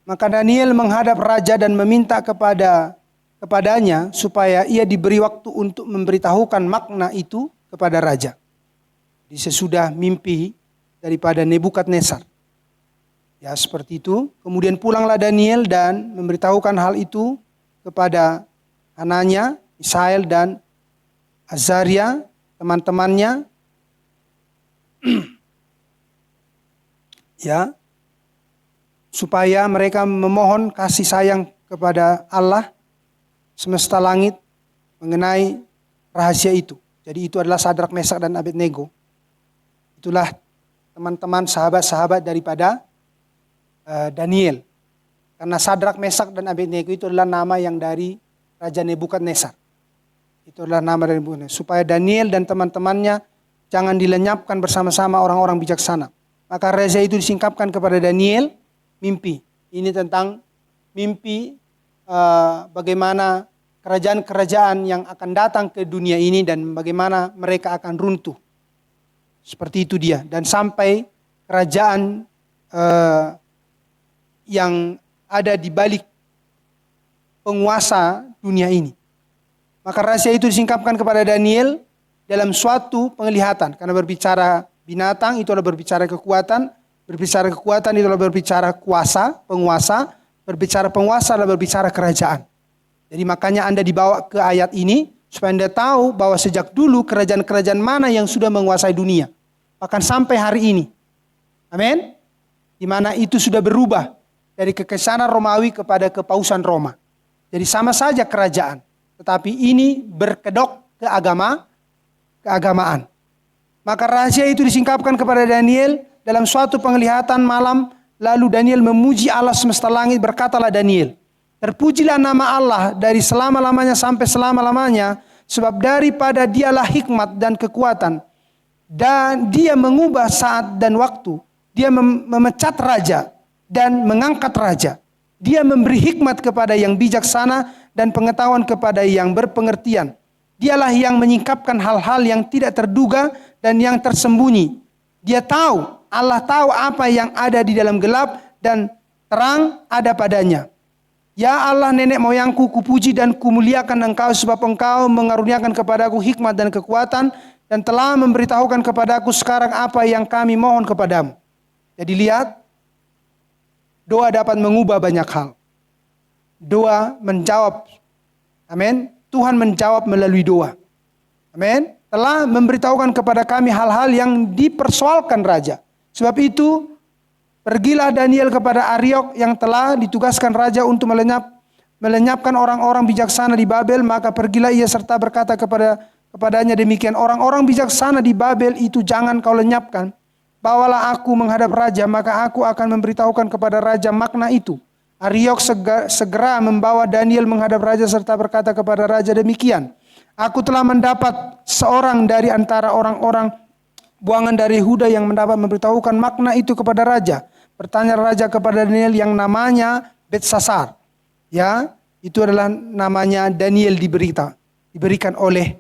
Maka Daniel menghadap raja dan meminta kepadanya supaya ia diberi waktu untuk memberitahukan makna itu kepada raja. Sesudah mimpi daripada Nebukadnezar. Ya, seperti itu. Kemudian pulanglah Daniel dan memberitahukan hal itu kepada Hananya, Misael dan Azaria, teman-temannya. Ya. Supaya mereka memohon kasih sayang kepada Allah semesta langit mengenai rahasia itu. Jadi itu adalah Sadrak, Mesak dan Abednego. Itulah teman-teman, sahabat-sahabat daripada Daniel. Karena Sadrak, Mesak dan Abednego itu adalah nama yang dari Raja Nebukadnezar. Itu adalah nama dari Nebukadnezar. Supaya Daniel dan teman-temannya jangan dilenyapkan bersama-sama orang-orang bijaksana. Maka raja itu disingkapkan kepada Daniel mimpi. Ini tentang mimpi bagaimana kerajaan-kerajaan yang akan datang ke dunia ini dan bagaimana mereka akan runtuh. Seperti itu dia. Dan sampai kerajaan yang ada di balik penguasa dunia ini. Maka rahasia itu disingkapkan kepada Daniel dalam suatu penglihatan. Karena berbicara binatang itu adalah berbicara kekuatan. Berbicara kekuatan itu adalah berbicara kuasa, penguasa. Berbicara penguasa adalah berbicara kerajaan. Jadi makanya Anda dibawa ke ayat ini supaya Anda tahu bahwa sejak dulu kerajaan-kerajaan mana yang sudah menguasai dunia. Bahkan sampai hari ini. Amin. Di mana itu sudah berubah dari kekaisaran Romawi kepada kepausan Roma. Jadi sama saja kerajaan. Tetapi ini berkedok ke keagamaan. Maka rahasia itu disingkapkan kepada Daniel dalam suatu penglihatan malam. Lalu Daniel memuji Allah semesta langit, berkatalah Daniel, terpujilah nama Allah dari selama-lamanya sampai selama-lamanya, sebab daripada dialah hikmat dan kekuatan. Dan dia mengubah saat dan waktu. Dia memecat raja dan mengangkat raja. Dia memberi hikmat kepada yang bijaksana dan pengetahuan kepada yang berpengertian. Dialah yang menyingkapkan hal-hal yang tidak terduga dan yang tersembunyi. Dia tahu, Allah tahu apa yang ada di dalam gelap dan terang ada padanya. Ya Allah nenek moyangku, kupuji dan kumuliakan Engkau sebab Engkau mengaruniakan kepadaku hikmat dan kekuatan dan telah memberitahukan kepadaku sekarang apa yang kami mohon kepadamu. Jadi lihat, doa dapat mengubah banyak hal. Doa menjawab. Amin. Tuhan menjawab melalui doa. Amin. Telah memberitahukan kepada kami hal-hal yang dipersoalkan raja. Sebab itu, pergilah Daniel kepada Ariok yang telah ditugaskan raja untuk melenyapkan orang-orang bijaksana di Babel. Maka pergilah ia serta berkata kepadanya demikian, orang-orang bijaksana di Babel itu jangan kau lenyapkan. Bawalah aku menghadap raja, maka aku akan memberitahukan kepada raja makna itu. Ariok segera membawa Daniel menghadap raja serta berkata kepada raja demikian, aku telah mendapat seorang dari antara orang-orang buangan dari Yehuda yang mendapat memberitahukan makna itu kepada raja. Bertanya raja kepada Daniel yang namanya Belsasar. Ya, itu adalah namanya Daniel diberikan oleh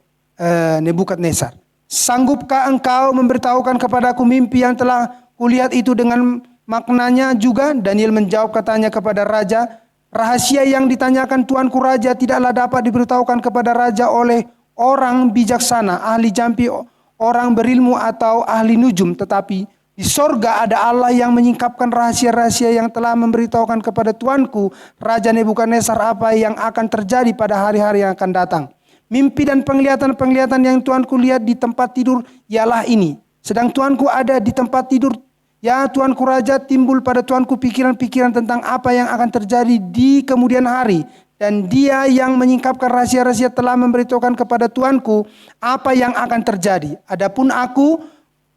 Nebukadnezar. Sanggupkah engkau memberitahukan kepadaku mimpi yang telah kulihat itu dengan maknanya juga? Daniel menjawab katanya kepada raja, rahasia yang ditanyakan tuanku raja tidaklah dapat diberitahukan kepada raja oleh orang bijaksana, ahli jampi, orang berilmu atau ahli nujum. Tetapi di sorga ada Allah yang menyingkapkan rahasia-rahasia yang telah memberitahukan kepada tuanku Raja Nebukadnezar apa yang akan terjadi pada hari-hari yang akan datang. Mimpi dan penglihatan-penglihatan yang tuanku lihat di tempat tidur ialah ini. Sedang tuanku ada di tempat tidur, ya tuanku raja, timbul pada tuanku pikiran-pikiran tentang apa yang akan terjadi di kemudian hari. Dan dia yang menyingkapkan rahasia-rahasia telah memberitahukan kepada tuanku apa yang akan terjadi. Adapun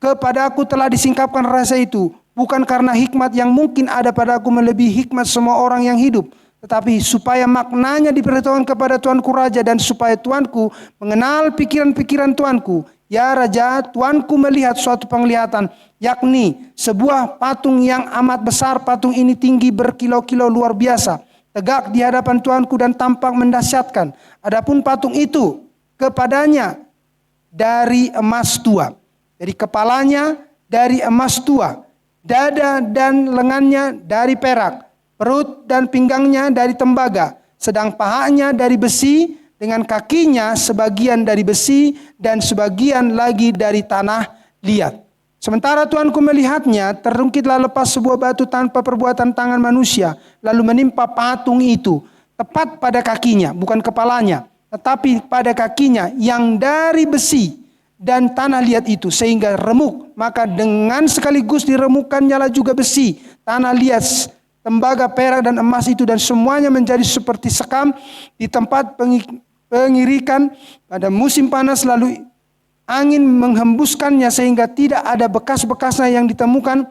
kepadaku telah disingkapkan rahasia itu, bukan karena hikmat yang mungkin ada padaku melebihi hikmat semua orang yang hidup, tetapi supaya maknanya diberitahukan kepada tuanku raja dan supaya tuanku mengenal pikiran-pikiran tuanku. Ya raja, tuanku melihat suatu penglihatan, yakni sebuah patung yang amat besar. Patung ini tinggi berkilo-kilo luar biasa, tegak di hadapan tuanku dan tampak mendahsyatkan. Adapun patung itu kepadanya dari emas tua. Jadi kepalanya dari emas tua, dada dan lengannya dari perak, perut dan pinggangnya dari tembaga, sedang pahanya dari besi, dengan kakinya sebagian dari besi dan sebagian lagi dari tanah liat. Sementara tuanku melihatnya, terungkitlah lepas sebuah batu tanpa perbuatan tangan manusia, lalu menimpa patung itu, tepat pada kakinya, bukan kepalanya, tetapi pada kakinya yang dari besi dan tanah liat itu, sehingga remuk. Maka dengan sekaligus diremukkannya lah juga besi, tanah liat, tembaga, perak dan emas itu, dan semuanya menjadi seperti sekam di tempat pengirikan pada musim panas, lalu angin menghembuskannya sehingga tidak ada bekas-bekasnya yang ditemukan.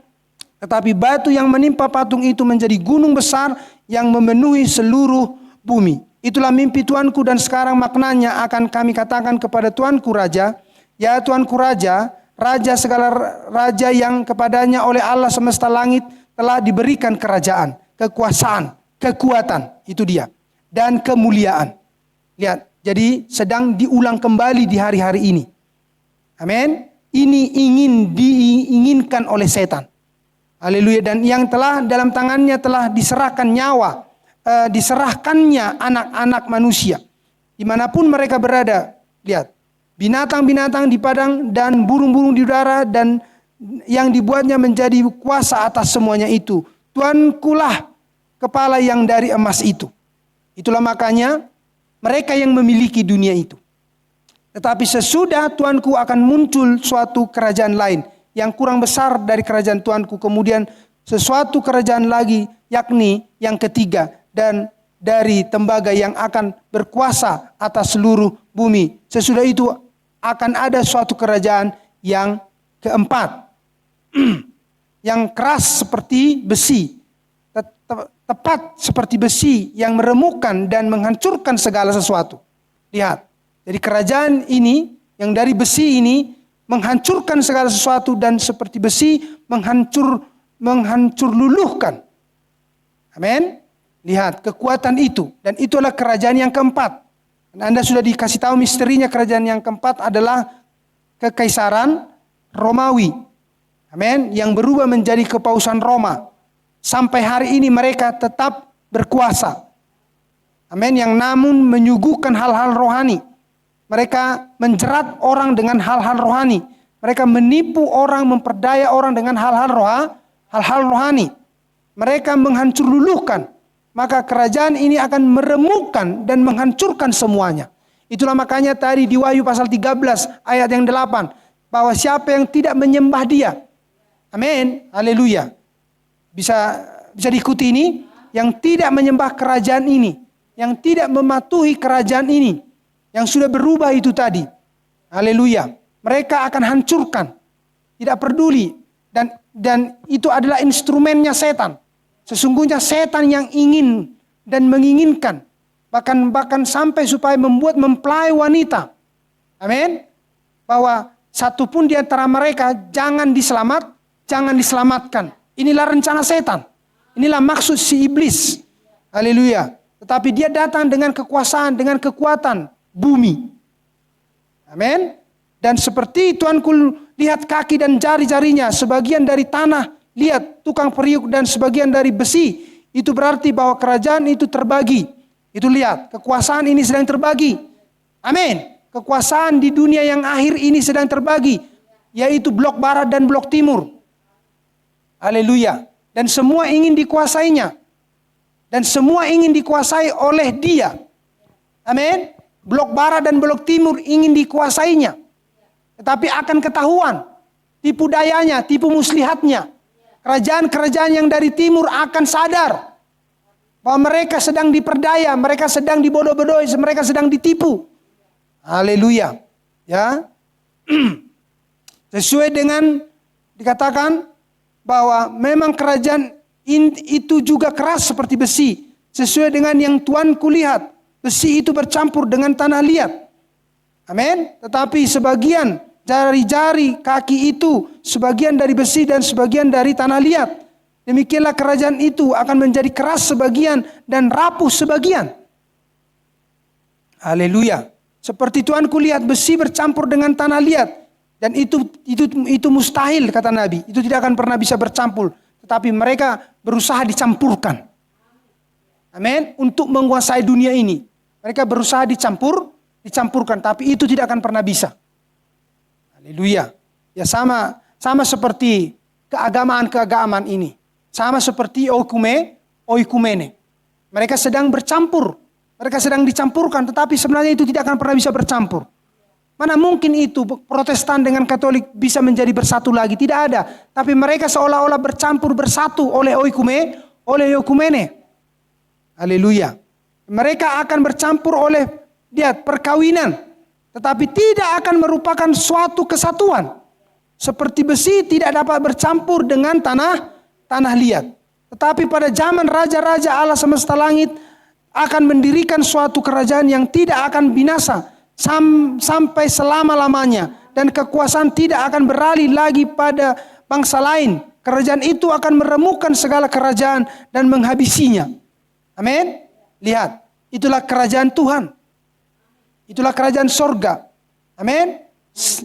Tetapi batu yang menimpa patung itu menjadi gunung besar yang memenuhi seluruh bumi. Itulah mimpi tuanku dan sekarang maknanya akan kami katakan kepada tuanku raja. Ya tuanku raja, raja segala raja yang kepadanya oleh Allah semesta langit telah diberikan kerajaan, kekuasaan, kekuatan, itu dia, dan kemuliaan. Lihat. Jadi sedang diulang kembali di hari-hari ini. Amin. Ini diinginkan oleh setan. Haleluya. Dan yang telah dalam tangannya telah diserahkan nyawa, diserahkannya anak-anak manusia. Dimanapun mereka berada. Lihat. Binatang-binatang di padang dan burung-burung di udara, dan yang dibuatnya menjadi kuasa atas semuanya itu. Tuankulah kepala yang dari emas itu. Itulah makanya mereka yang memiliki dunia itu. Tetapi sesudah tuanku akan muncul suatu kerajaan lain yang kurang besar dari kerajaan tuanku. Kemudian sesuatu kerajaan lagi, yakni yang ketiga, dan dari tembaga yang akan berkuasa atas seluruh bumi. Sesudah itu akan ada suatu kerajaan yang keempat, yang keras seperti besi, tepat seperti besi yang meremukkan dan menghancurkan segala sesuatu. Lihat, jadi kerajaan ini yang dari besi ini menghancurkan segala sesuatu, dan seperti besi menghancur luluhkan. Amin. Lihat kekuatan itu, dan itulah kerajaan yang keempat. Dan Anda sudah dikasih tahu misterinya. Kerajaan yang keempat adalah kekaisaran Romawi. Amin. Yang berubah menjadi kepausan Roma. Sampai hari ini mereka tetap berkuasa. Amin. Yang namun menyuguhkan hal-hal rohani. Mereka menjerat orang dengan hal-hal rohani. Mereka menipu orang, memperdaya orang dengan hal-hal rohani. Mereka menghancur luluhkan. Maka kerajaan ini akan meremukkan dan menghancurkan semuanya. Itulah makanya tadi di Wahyu pasal 13 ayat yang 8. Bahwa siapa yang tidak menyembah dia. Amin. Haleluya. Bisa diikuti ini. Yang tidak menyembah kerajaan ini. Yang tidak mematuhi kerajaan ini. Yang sudah berubah itu tadi. Haleluya. Mereka akan hancurkan. Tidak peduli. Dan itu adalah instrumennya setan. Sesungguhnya setan yang ingin dan menginginkan. Bahkan sampai supaya membuat mempelai wanita. Amin. Bahwa satupun di antara mereka jangan diselamatkan. Inilah rencana setan. Inilah maksud si iblis. Haleluya. Tetapi dia datang dengan kekuasaan, dengan kekuatan bumi. Amin. Dan seperti Tuanku lihat kaki dan jari-jarinya, sebagian dari tanah, lihat tukang periuk dan sebagian dari besi. Itu berarti bahwa kerajaan itu terbagi. Itu lihat, kekuasaan ini sedang terbagi. Amin. Kekuasaan di dunia yang akhir ini sedang terbagi, yaitu blok barat dan blok timur. Haleluya. Dan semua ingin dikuasainya. Dan semua ingin dikuasai oleh dia. Amin. Blok barat dan blok timur ingin dikuasainya. Tetapi akan ketahuan tipu dayanya, tipu muslihatnya. Kerajaan-kerajaan yang dari timur akan sadar bahwa mereka sedang diperdaya, mereka sedang dibodoh-bodohi, mereka sedang ditipu. Haleluya. Ya. Sesuai dengan dikatakan bahwa memang kerajaan itu juga keras seperti besi. Sesuai dengan yang Tuanku lihat, besi itu bercampur dengan tanah liat. Amin. Tetapi sebagian jari-jari kaki itu sebagian dari besi dan sebagian dari tanah liat. Demikianlah kerajaan itu akan menjadi keras sebagian dan rapuh sebagian. Haleluya. Seperti Tuanku lihat besi bercampur dengan tanah liat. Dan itu mustahil kata Nabi. Itu tidak akan pernah bisa bercampur. Tetapi mereka berusaha dicampurkan. Amin. Untuk menguasai dunia ini. Mereka berusaha dicampurkan. Tapi itu tidak akan pernah bisa. Haleluya. Ya sama seperti keagamaan ini. Sama seperti oikumene. Mereka sedang bercampur. Mereka sedang dicampurkan, tetapi sebenarnya itu tidak akan pernah bisa bercampur. Mana mungkin itu Protestan dengan Katolik bisa menjadi bersatu lagi? Tidak ada. Tapi mereka seolah-olah bercampur bersatu oleh oikumene. Haleluya. Mereka akan bercampur oleh perkawinan, tetapi tidak akan merupakan suatu kesatuan. Seperti besi tidak dapat bercampur dengan tanah liat. Tetapi pada zaman raja-raja Allah semesta langit akan mendirikan suatu kerajaan yang tidak akan binasa sampai selama-lamanya. Dan kekuasaan tidak akan beralih lagi pada bangsa lain. Kerajaan itu akan meremukkan segala kerajaan dan menghabisinya. Amin. Lihat, itulah kerajaan Tuhan. Itulah kerajaan sorga. Amin.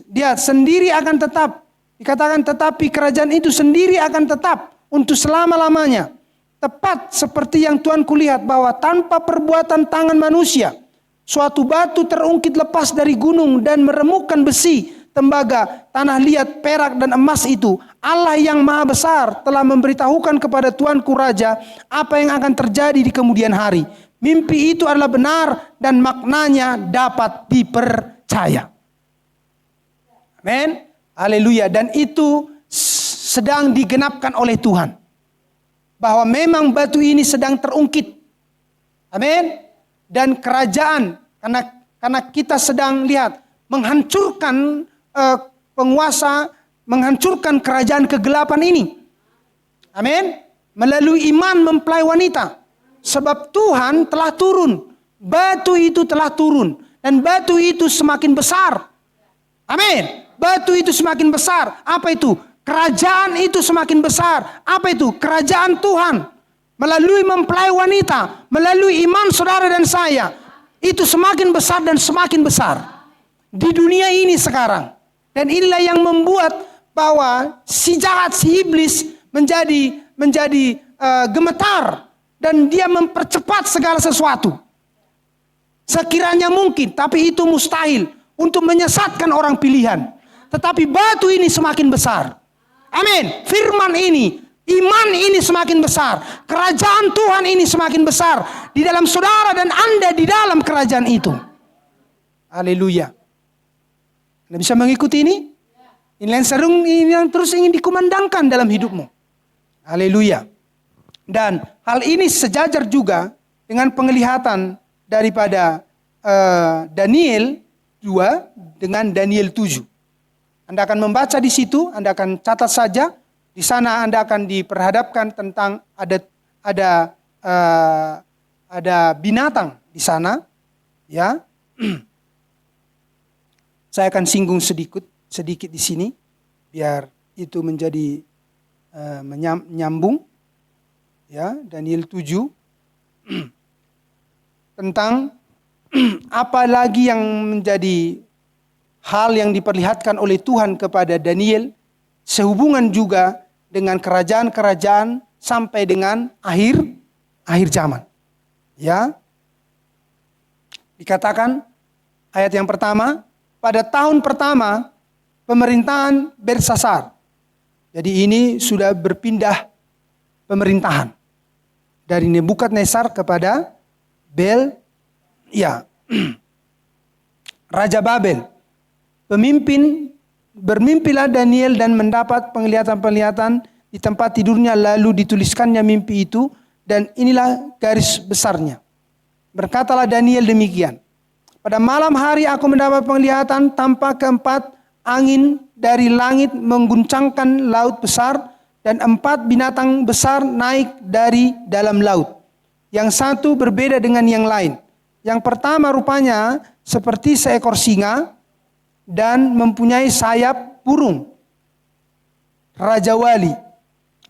Dia sendiri akan tetap. Dikatakan tetapi kerajaan itu sendiri akan tetap untuk selama-lamanya. Tepat seperti yang Tuanku lihat bahwa tanpa perbuatan tangan manusia, suatu batu terungkit lepas dari gunung dan meremukkan besi, tembaga, tanah liat, perak dan emas itu. Allah yang maha besar telah memberitahukan kepada Tuanku Raja apa yang akan terjadi di kemudian hari. Mimpi itu adalah benar dan maknanya dapat dipercaya. Amin. Haleluya. Dan itu sedang digenapkan oleh Tuhan. Bahwa memang batu ini sedang terungkit. Amin. Dan kerajaan, karena kita sedang lihat menghancurkan penguasa, menghancurkan kerajaan kegelapan ini. Amin. Melalui iman mempelai wanita. Sebab Tuhan telah turun. Batu itu telah turun. Dan batu itu semakin besar. Amin. Batu itu semakin besar. Apa itu? Kerajaan itu semakin besar. Apa itu? Kerajaan Tuhan. Melalui mempelai wanita. Melalui iman saudara dan saya. Itu semakin besar dan semakin besar. Di dunia ini sekarang. Dan inilah yang membuat bahwa si jahat, si iblis menjadi gemetar. Dan dia mempercepat segala sesuatu. Sekiranya mungkin, tapi itu mustahil untuk menyesatkan orang pilihan. Tetapi batu ini semakin besar. Amin. Firman ini, iman ini semakin besar. Kerajaan Tuhan ini semakin besar di dalam saudara dan Anda di dalam kerajaan itu. Haleluya. Anda bisa mengikuti ini? Ini yang terus ingin dikumandangkan dalam hidupmu. Haleluya. Dan hal ini sejajar juga dengan penglihatan daripada Daniel 2 dengan Daniel 7. Anda akan membaca di situ, Anda akan catat saja. Di sana Anda akan diperhadapkan tentang ada binatang di sana, ya. Saya akan singgung sedikit di sini, biar itu menjadi menyambung, ya. Daniel 7 tentang apa lagi yang menjadi hal yang diperlihatkan oleh Tuhan kepada Daniel sehubungan juga dengan kerajaan-kerajaan sampai dengan akhir zaman. Ya. Dikatakan ayat yang pertama, pada tahun pertama pemerintahan Belsasar. Jadi ini sudah berpindah pemerintahan dari Nebukadnezar kepada Raja Babel. Bermimpilah Daniel dan mendapat penglihatan-penglihatan di tempat tidurnya, lalu dituliskannya mimpi itu, dan inilah garis besarnya. Berkatalah Daniel demikian, pada malam hari aku mendapat penglihatan, tampak keempat angin dari langit mengguncangkan laut besar, dan 4 binatang besar naik dari dalam laut. Yang satu berbeda dengan yang lain. Yang pertama rupanya seperti seekor singa, dan mempunyai sayap burung. Raja Wali.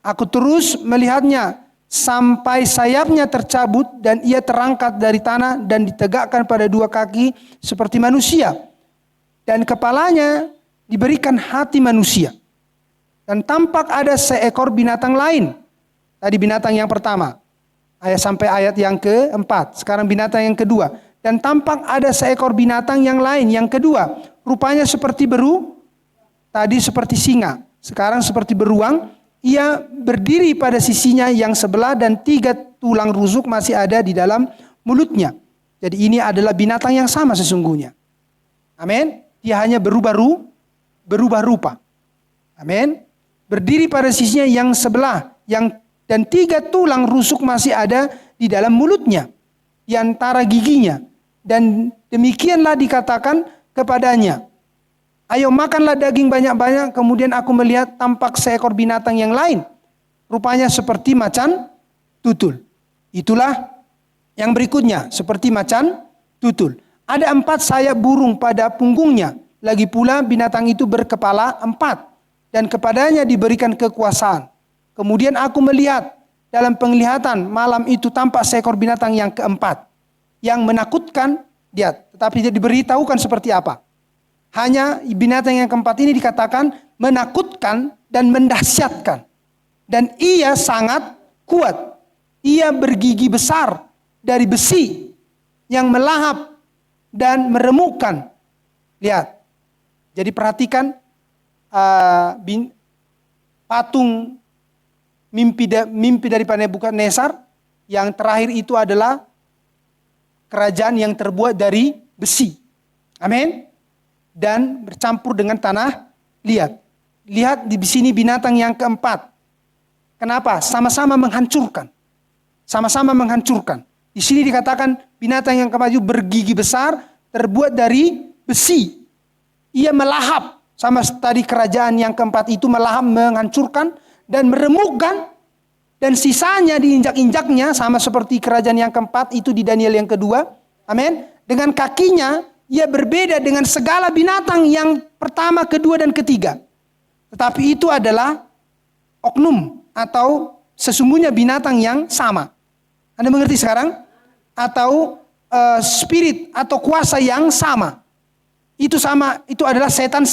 Aku terus melihatnya sampai sayapnya tercabut dan ia terangkat dari tanah dan ditegakkan pada 2 kaki seperti manusia. Dan kepalanya diberikan hati manusia. Dan tampak ada seekor binatang lain. Tadi binatang yang pertama. Sampai ayat yang keempat. Sekarang binatang yang kedua. Dan tampak ada seekor binatang yang lain, yang kedua. Rupanya seperti tadi seperti singa. Sekarang seperti beruang. Ia berdiri pada sisinya yang sebelah dan 3 tulang rusuk masih ada di dalam mulutnya. Jadi ini adalah binatang yang sama sesungguhnya. Amin. Dia hanya berubah rupa. Amin. Berdiri pada sisinya yang sebelah. Dan 3 tulang rusuk masih ada di dalam mulutnya. Di antara giginya. Dan demikianlah dikatakan kepadanya, ayo makanlah daging banyak-banyak. Kemudian aku melihat tampak seekor binatang yang lain. Rupanya seperti macan tutul. Itulah yang berikutnya. Seperti macan tutul. Ada 4 sayap burung pada punggungnya. Lagi pula binatang itu berkepala 4. Dan kepadanya diberikan kekuasaan. Kemudian aku melihat dalam penglihatan malam itu tampak seekor binatang yang keempat. Yang menakutkan dia, tetapi dia diberitahukan seperti apa. Hanya binatang yang keempat ini dikatakan menakutkan dan mendahsyatkan. Dan ia sangat kuat. Ia bergigi besar dari besi yang melahap dan meremukkan. Lihat. Jadi perhatikan patung mimpi daripada Nebukadnezar. Yang terakhir itu adalah kerajaan yang terbuat dari besi. Amin. Dan bercampur dengan tanah liat. Lihat di sini binatang yang keempat. Kenapa? Sama-sama menghancurkan. Sama-sama menghancurkan. Di sini dikatakan binatang yang keempat itu bergigi besar, terbuat dari besi. Ia melahap. Sama tadi kerajaan yang keempat itu melahap, menghancurkan dan meremukkan. Dan sisanya diinjak-injaknya sama seperti kerajaan yang keempat itu di Daniel yang kedua. Amin. Dengan kakinya ia berbeda dengan segala binatang yang pertama, kedua, dan ketiga. Tetapi itu adalah oknum atau sesungguhnya binatang yang sama. Anda mengerti sekarang? Atau spirit atau kuasa yang sama. Itu sama, itu adalah setan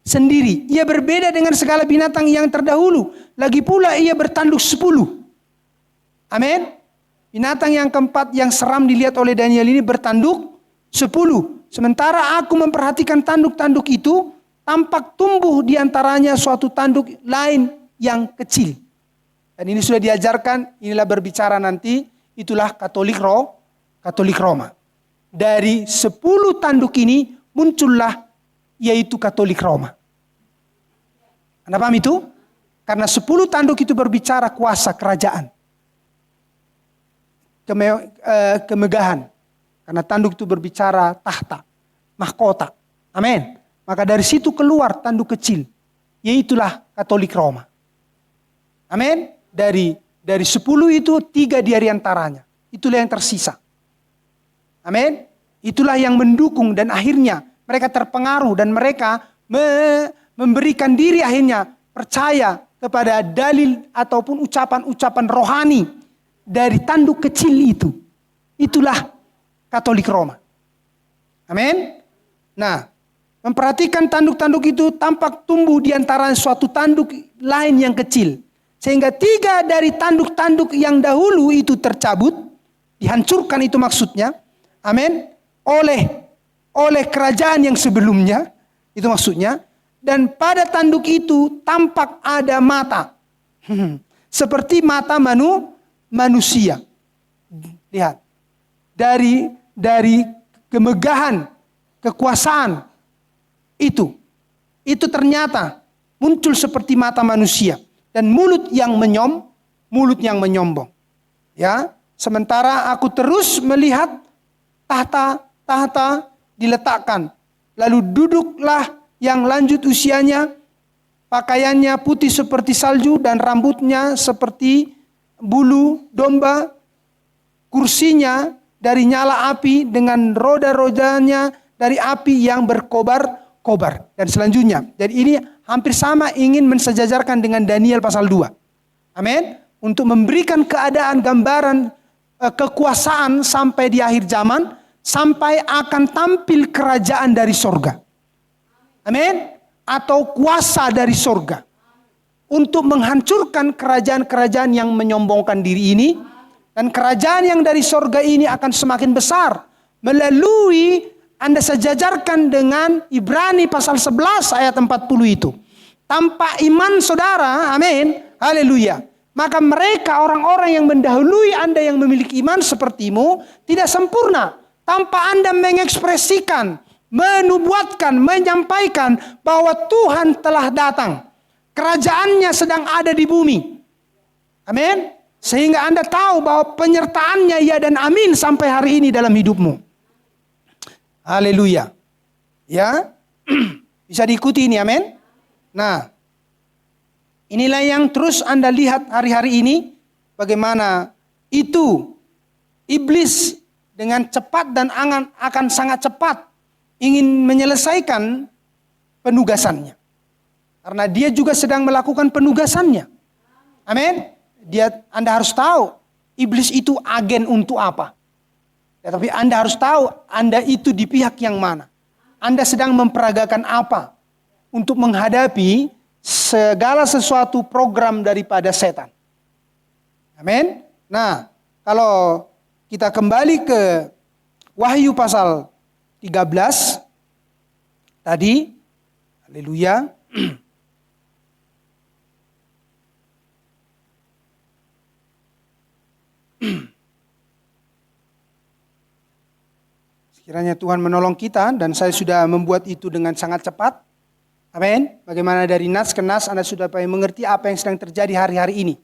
sendiri. Ia berbeda dengan segala binatang yang terdahulu. Lagi pula ia bertanduk 10. Amin. Binatang yang keempat yang seram dilihat oleh Daniel ini bertanduk 10. Sementara aku memperhatikan tanduk-tanduk itu, tampak tumbuh di antaranya suatu tanduk lain yang kecil. Dan ini sudah diajarkan, inilah berbicara nanti, itulah Katolik Roma. Dari 10 tanduk ini muncullah yaitu Katolik Roma. Anda paham itu? Karena 10 tanduk itu berbicara kuasa kerajaan. Kemegahan. Karena tanduk itu berbicara tahta, mahkota. Amin. Maka dari situ keluar tanduk kecil, yaitulah Katolik Roma. Amin. Dari 10 itu 3 di antaranya. Itulah yang tersisa. Amin. Itulah yang mendukung dan akhirnya mereka terpengaruh dan mereka memberikan diri akhirnya percaya kepada dalil ataupun ucapan-ucapan rohani dari tanduk kecil itu. Itulah Katolik Roma. Amin. Nah, memperhatikan tanduk-tanduk itu tampak tumbuh di antara suatu tanduk lain yang kecil. Sehingga 3 dari tanduk-tanduk yang dahulu itu tercabut, dihancurkan itu maksudnya. Amin. Oleh kerajaan yang sebelumnya, itu maksudnya. Dan pada tanduk itu tampak ada mata. Seperti mata manusia. Lihat. Dari kemegahan, kekuasaan itu ternyata muncul seperti mata manusia dan mulut yang menyombong. Ya, sementara aku terus melihat tahta diletakkan. Lalu duduklah yang lanjut usianya, pakaiannya putih seperti salju dan rambutnya seperti bulu domba. Kursinya dari nyala api dengan roda-rodanya dari api yang berkobar-kobar. Dan selanjutnya. Jadi ini hampir sama ingin mensejajarkan dengan Daniel pasal 2. Amin. Untuk memberikan keadaan gambaran kekuasaan sampai di akhir zaman. Sampai akan tampil kerajaan dari sorga. Amin. Atau kuasa dari sorga. Untuk menghancurkan kerajaan-kerajaan yang menyombongkan diri ini. Dan kerajaan yang dari sorga ini akan semakin besar. Melalui Anda sejajarkan dengan Ibrani pasal 11 ayat 40 itu. Tanpa iman saudara, amin, haleluya. Maka mereka orang-orang yang mendahului Anda yang memiliki iman sepertimu tidak sempurna. Tanpa Anda mengekspresikan, menubuatkan, menyampaikan bahwa Tuhan telah datang. Kerajaannya sedang ada di bumi. Amin. Sehingga Anda tahu bahwa penyertaannya ya dan amin sampai hari ini dalam hidupmu. Haleluya. Ya. Bisa diikuti ini, amin. Nah. Inilah yang terus Anda lihat hari-hari ini. Bagaimana itu iblis dengan cepat dan akan sangat cepat ingin menyelesaikan penugasannya. Karena dia juga sedang melakukan penugasannya. Amin. Anda harus tahu iblis itu agen untuk apa. Tetapi Anda harus tahu Anda itu di pihak yang mana. Anda sedang memperagakan apa untuk menghadapi segala sesuatu program daripada setan. Amin. Nah, kalau kita kembali ke Wahyu pasal 13 tadi, haleluya. Sekiranya Tuhan menolong kita dan saya sudah membuat itu dengan sangat cepat. Amin. Bagaimana dari nas ke nas Anda sudah mengerti apa yang sedang terjadi hari-hari ini.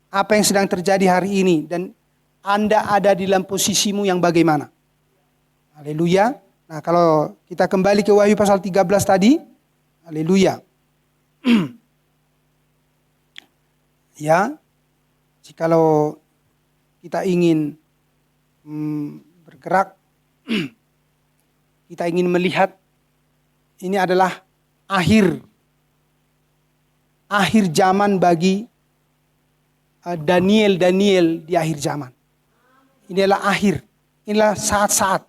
Apa yang sedang terjadi hari ini dan Anda ada di dalam posisimu yang bagaimana. Haleluya. Nah, kalau kita kembali ke Wahyu pasal 13 tadi. Haleluya. Ya. Jikalau kita ingin bergerak, kita ingin melihat ini adalah akhir zaman bagi Daniel di akhir zaman. Inilah akhir, inilah saat-saat,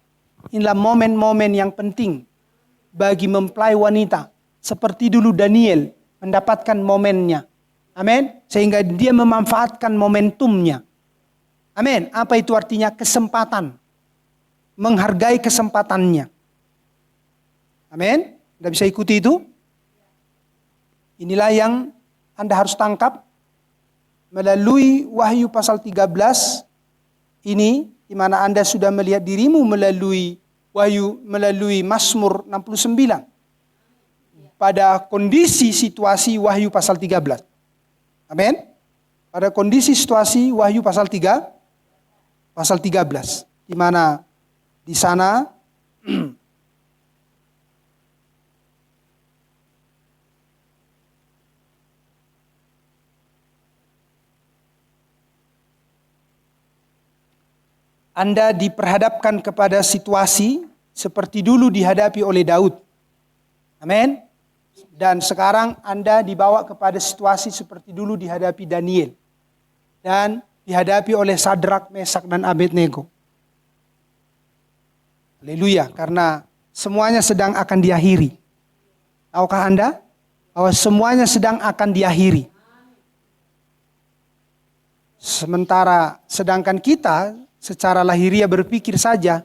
inilah momen-momen yang penting bagi mempelai wanita. Seperti dulu Daniel mendapatkan momennya. Amin. Sehingga dia memanfaatkan momentumnya. Amin. Apa itu artinya? Kesempatan. Menghargai kesempatannya. Amin. Anda bisa ikuti itu? Inilah yang Anda harus tangkap melalui Wahyu pasal 13 ini, di mana Anda sudah melihat dirimu melalui Wahyu, melalui Mazmur 69. Pada kondisi situasi Wahyu pasal 13. Amin. Pada kondisi situasi Wahyu pasal 13, di mana di sana Anda diperhadapkan kepada situasi seperti dulu dihadapi oleh Daud. Amin. Dan sekarang Anda dibawa kepada situasi seperti dulu dihadapi Daniel. Dan dihadapi oleh Sadrak, Mesak, dan Abednego. Haleluya, karena semuanya sedang akan diakhiri. Tahukah Anda bahwa semuanya sedang akan diakhiri? Sedangkan kita secara lahiriah berpikir saja,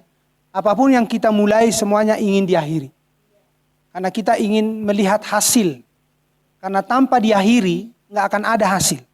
apapun yang kita mulai semuanya ingin diakhiri. Karena kita ingin melihat hasil. Karena tanpa diakhiri, nggak akan ada hasil.